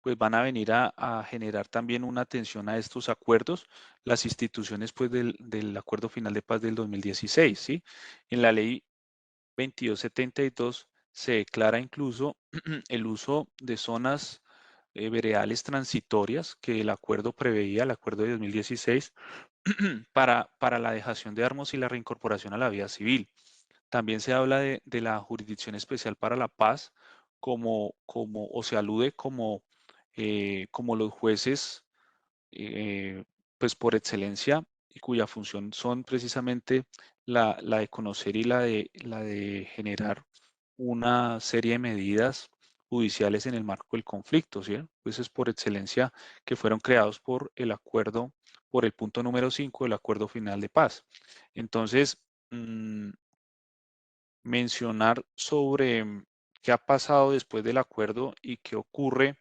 pues van a venir a generar también una atención a estos acuerdos, las instituciones pues, del Acuerdo Final de Paz del 2016, ¿sí? En la ley 2272 se declara incluso el uso de zonas veredales transitorias que el acuerdo preveía, el acuerdo de 2016, para la dejación de armas y la reincorporación a la vida civil. También se habla de la Jurisdicción Especial para la Paz o se alude como los jueces pues por excelencia y cuya función son precisamente la de conocer y la de generar una serie de medidas judiciales en el marco del conflicto, ¿sí? Pues es por excelencia que fueron creados por el acuerdo, por el punto número 5 del acuerdo final de paz. Entonces, mencionar sobre qué ha pasado después del acuerdo y qué ocurre,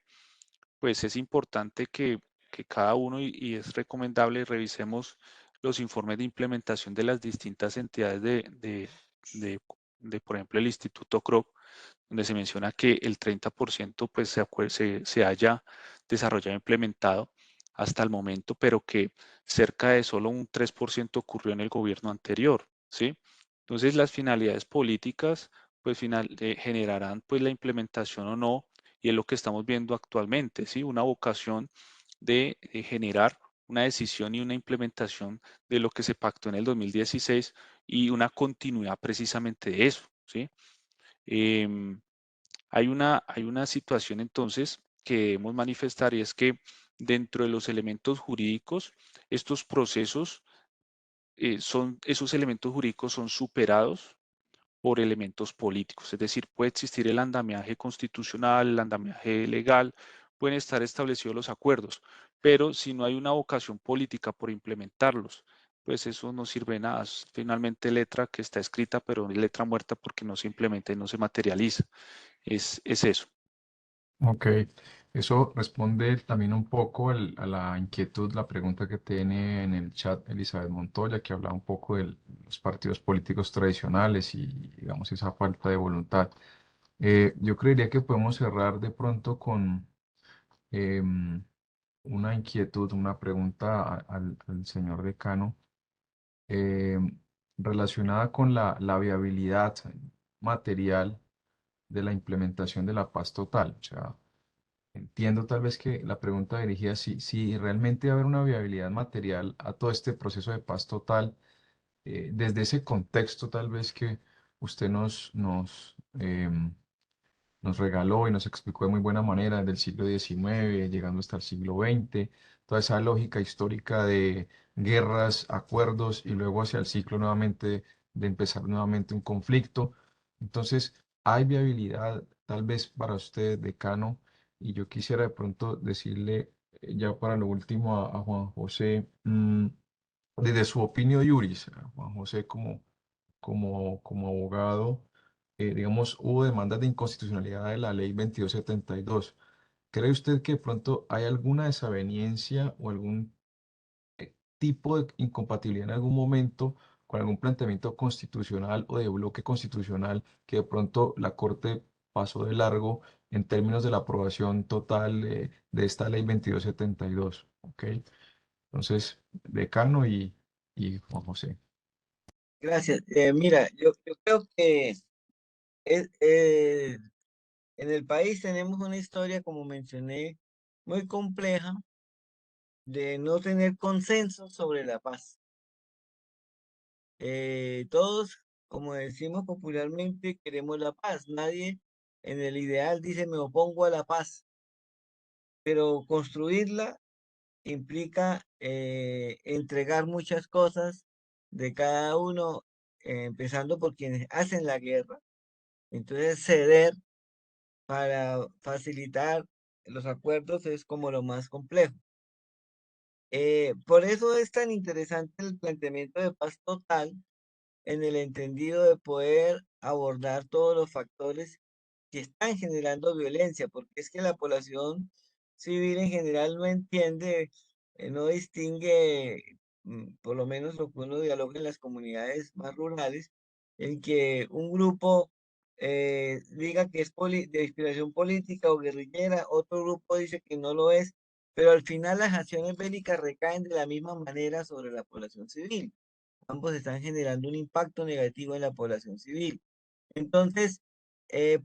pues es importante que cada uno, y es recomendable, revisemos los informes de implementación de las distintas entidades por ejemplo, el Instituto CROC, donde se menciona que el 30% pues se haya desarrollado e implementado hasta el momento, pero que cerca de solo un 3% ocurrió en el gobierno anterior, ¿sí? Entonces, las finalidades políticas pues generarán pues la implementación o no, y es lo que estamos viendo actualmente, ¿sí? Una vocación de generar una decisión y una implementación de lo que se pactó en el 2016 y una continuidad precisamente de eso, ¿sí? Em, hay una situación entonces que debemos manifestar y es que dentro de los elementos jurídicos, estos procesos esos elementos jurídicos son superados por elementos políticos, es decir, puede existir el andamiaje constitucional, el andamiaje legal, pueden estar establecidos los acuerdos, pero si no hay una vocación política por implementarlos, pues eso no sirve de nada. Es finalmente letra que está escrita, pero letra muerta porque no se implementa y no se materializa. Es eso. Ok, eso responde también un poco a la inquietud, la pregunta que tiene en el chat Elizabeth Montoya, que hablaba un poco de los partidos políticos tradicionales y, digamos, esa falta de voluntad. Yo creería que podemos cerrar de pronto con em, una inquietud, una pregunta al señor decano em, relacionada con la viabilidad material de la implementación de la paz total. O sea, entiendo tal vez que la pregunta dirigía si realmente va a haber una viabilidad material a todo este proceso de paz total, desde ese contexto tal vez que usted nos regaló y nos explicó de muy buena manera desde el siglo XIX, llegando hasta el siglo XX, toda esa lógica histórica de guerras, acuerdos y luego hacia el ciclo nuevamente de empezar nuevamente un conflicto. Entonces, hay viabilidad tal vez para usted, decano, y yo quisiera de pronto decirle, ya para lo último a Juan José, desde su opinión juris, a Juan José como abogado, digamos, hubo demandas de inconstitucionalidad de la ley 2272. ¿Cree usted que de pronto hay alguna desaveniencia o algún tipo de incompatibilidad en algún momento con algún planteamiento constitucional o de bloque constitucional que de pronto la Corte pasó de largo en términos de la aprobación total de esta ley 2272. ¿Ok? Entonces, decano y Juan José. Gracias. Mira, yo creo que en el país tenemos una historia, como mencioné, muy compleja de no tener consenso sobre la paz. Todos, como decimos popularmente, queremos la paz. Nadie en el ideal dice me opongo a la paz, pero construirla implica entregar muchas cosas de cada uno, empezando por quienes hacen la guerra. Entonces, ceder para facilitar los acuerdos es como lo más complejo. Por eso es tan interesante el planteamiento de paz total en el entendido de poder abordar todos los factores que están generando violencia, porque es que la población civil en general no entiende, no distingue, por lo menos lo que uno dialoga en las comunidades más rurales, en que un grupo diga que es de inspiración política o guerrillera, otro grupo dice que no lo es, pero al final las acciones bélicas recaen de la misma manera sobre la población civil. Ambos están generando un impacto negativo en la población civil. Entonces,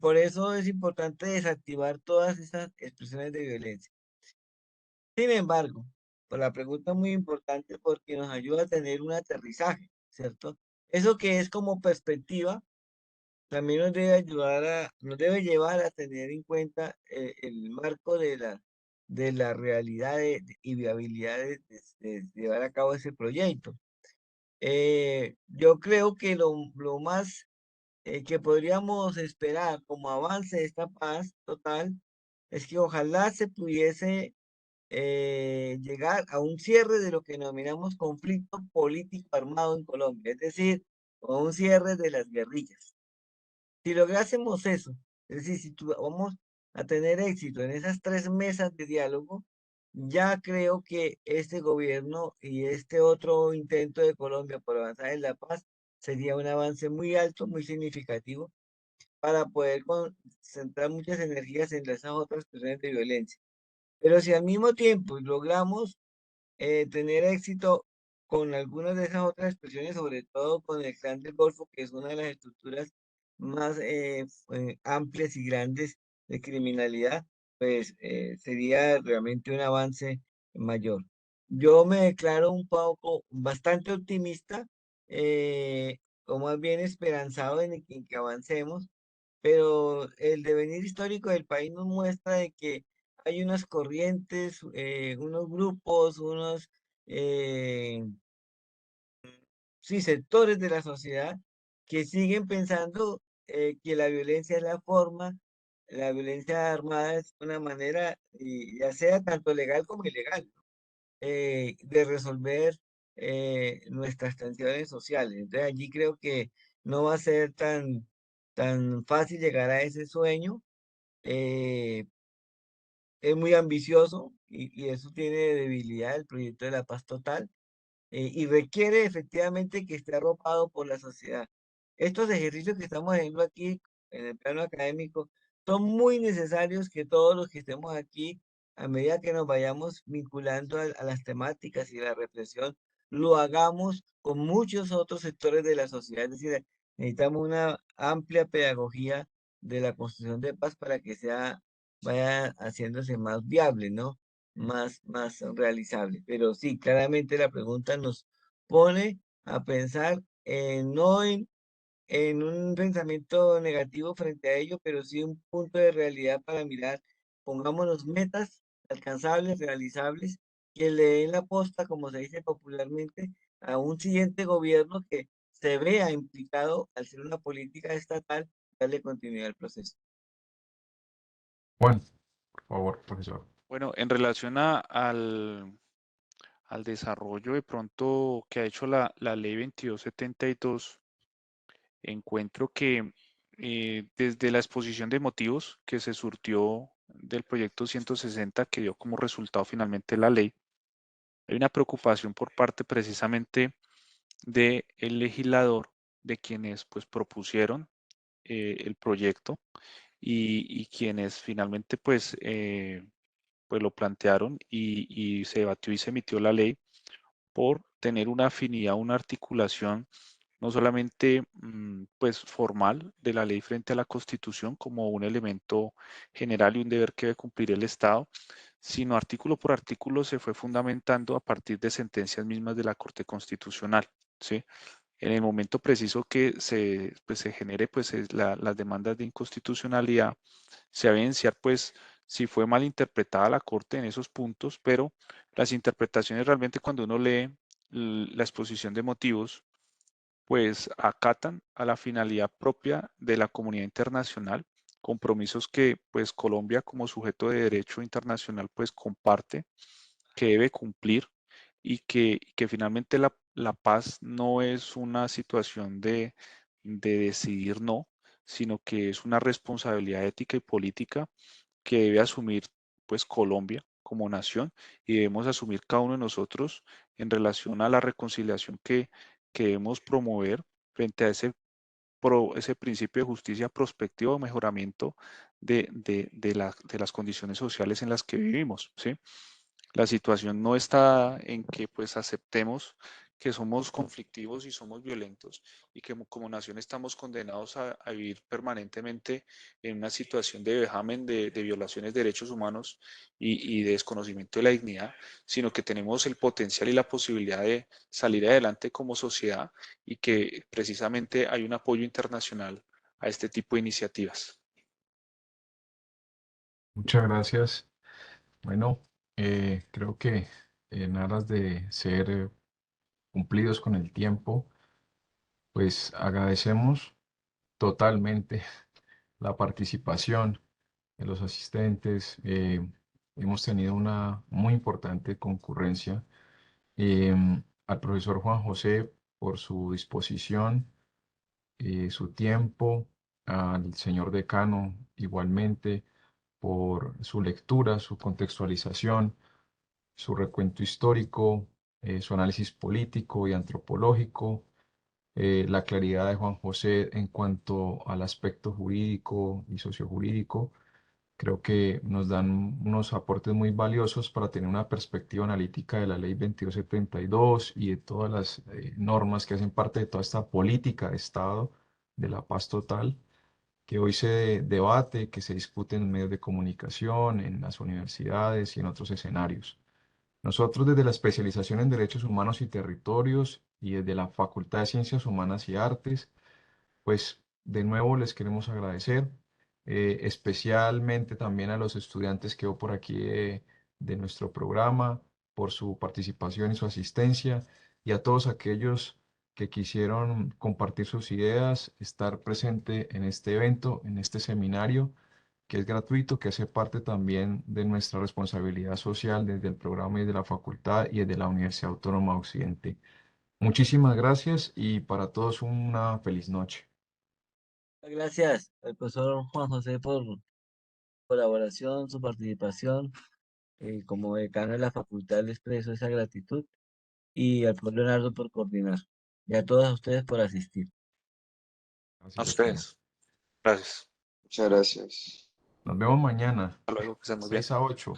por eso es importante desactivar todas esas expresiones de violencia. Sin embargo, pues la pregunta es muy importante porque nos ayuda a tener un aterrizaje, ¿cierto? Eso que es como perspectiva, también nos debe ayudar nos debe llevar a tener en cuenta el marco de la realidad y viabilidad de llevar a cabo ese proyecto. Yo creo que lo más que podríamos esperar como avance de esta paz total es que ojalá se pudiese llegar a un cierre de lo que denominamos conflicto político armado en Colombia, es decir, o un cierre de las guerrillas. Si lográsemos eso, es decir, si vamos a tener éxito en esas 3 mesas de diálogo, ya creo que este gobierno y este otro intento de Colombia por avanzar en la paz sería un avance muy alto, muy significativo, para poder concentrar muchas energías en esas otras expresiones de violencia. Pero si al mismo tiempo logramos tener éxito con algunas de esas otras expresiones, sobre todo con el Clan del Golfo, que es una de las estructuras más amplias y grandes de criminalidad, pues sería realmente un avance mayor. Yo me declaro un poco bastante optimista, o más bien esperanzado en que avancemos, pero el devenir histórico del país nos muestra de que hay unas corrientes, unos grupos, eh, sí, sectores de la sociedad que siguen pensando que la violencia es la forma, la violencia armada es una manera, y ya sea tanto legal como ilegal, de resolver nuestras tensiones sociales. Entonces allí creo que no va a ser tan fácil llegar a ese sueño. eh, es muy ambicioso y eso tiene debilidad el proyecto de la paz total, y requiere efectivamente que esté arropado por la sociedad. Estos ejercicios que estamos haciendo aquí en el plano académico son muy necesarios que todos los que estemos aquí, a medida que nos vayamos vinculando a las temáticas y la reflexión, lo hagamos con muchos otros sectores de la sociedad. Es decir, necesitamos una amplia pedagogía de la construcción de paz para que vaya haciéndose más viable, ¿no? Más realizable. Pero sí, claramente la pregunta nos pone a pensar no en un pensamiento negativo frente a ello, pero sí un punto de realidad para mirar, pongámonos metas alcanzables, realizables, que le den la posta, como se dice popularmente, a un siguiente gobierno que se vea implicado al ser una política estatal, darle continuidad al proceso. Juan, por favor, profesor. Bueno, en relación al desarrollo de pronto que ha hecho la ley 2272, encuentro que desde la exposición de motivos que se surtió del proyecto 160 que dio como resultado finalmente la ley, hay una preocupación por parte precisamente del legislador, de quienes pues propusieron el proyecto y quienes finalmente pues lo plantearon y se debatió y se emitió la ley por tener una afinidad, una articulación no solamente pues formal de la ley frente a la Constitución como un elemento general y un deber que debe cumplir el Estado, sino artículo por artículo se fue fundamentando a partir de sentencias mismas de la Corte Constitucional, ¿sí? En el momento preciso que se genere las demandas de inconstitucionalidad, se va a evidenciar pues si fue mal interpretada la Corte en esos puntos, pero las interpretaciones realmente cuando uno lee la exposición de motivos, pues acatan a la finalidad propia de la comunidad internacional, compromisos que pues Colombia como sujeto de derecho internacional pues comparte, que debe cumplir y que finalmente la paz no es una situación de decidir no, sino que es una responsabilidad ética y política que debe asumir pues Colombia como nación y debemos asumir cada uno de nosotros en relación a la reconciliación que debemos promover frente a ese principio de justicia prospectiva o mejoramiento de las condiciones sociales en las que vivimos, ¿sí? La situación no está en que pues aceptemos que somos conflictivos y somos violentos y que como nación estamos condenados a vivir permanentemente en una situación de vejamen, de violaciones de derechos humanos y de desconocimiento de la dignidad, sino que tenemos el potencial y la posibilidad de salir adelante como sociedad y que precisamente hay un apoyo internacional a este tipo de iniciativas. Muchas gracias. Bueno, creo que en aras de ser cumplidos con el tiempo, pues agradecemos totalmente la participación de los asistentes. Hemos tenido una muy importante concurrencia. Al profesor Juan José por su disposición, su tiempo, al señor decano igualmente por su lectura, su contextualización, su recuento histórico, su análisis político y antropológico, la claridad de Juan José en cuanto al aspecto jurídico y sociojurídico. Creo que nos dan unos aportes muy valiosos para tener una perspectiva analítica de la Ley 2272 y de todas las normas que hacen parte de toda esta política de Estado de la paz total que hoy se debate, que se discute en medios de comunicación, en las universidades y en otros escenarios. Nosotros desde la especialización en Derechos Humanos y Territorios y desde la Facultad de Ciencias Humanas y Artes, pues de nuevo les queremos agradecer, especialmente también a los estudiantes que veo por aquí de nuestro programa, por su participación y su asistencia, y a todos aquellos que quisieron compartir sus ideas, estar presente en este evento, en este seminario, que es gratuito, que hace parte también de nuestra responsabilidad social desde el programa y de la facultad y desde la Universidad Autónoma de Occidente. Muchísimas gracias y para todos una feliz noche. Gracias al profesor Juan José por su colaboración, su participación. Como decano de la facultad le expreso esa gratitud y al profesor Leonardo por coordinar y a todos ustedes por asistir. A Gracias, decano. ustedes. Gracias. Muchas gracias. Nos vemos mañana, Hasta luego, que estén muy bien. 6 a 8.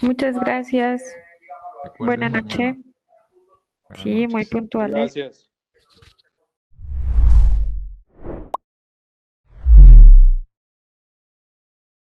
Muchas gracias. Recuerden Buena noche. mañana. Buenas Sí, muy noches. puntuales. Gracias.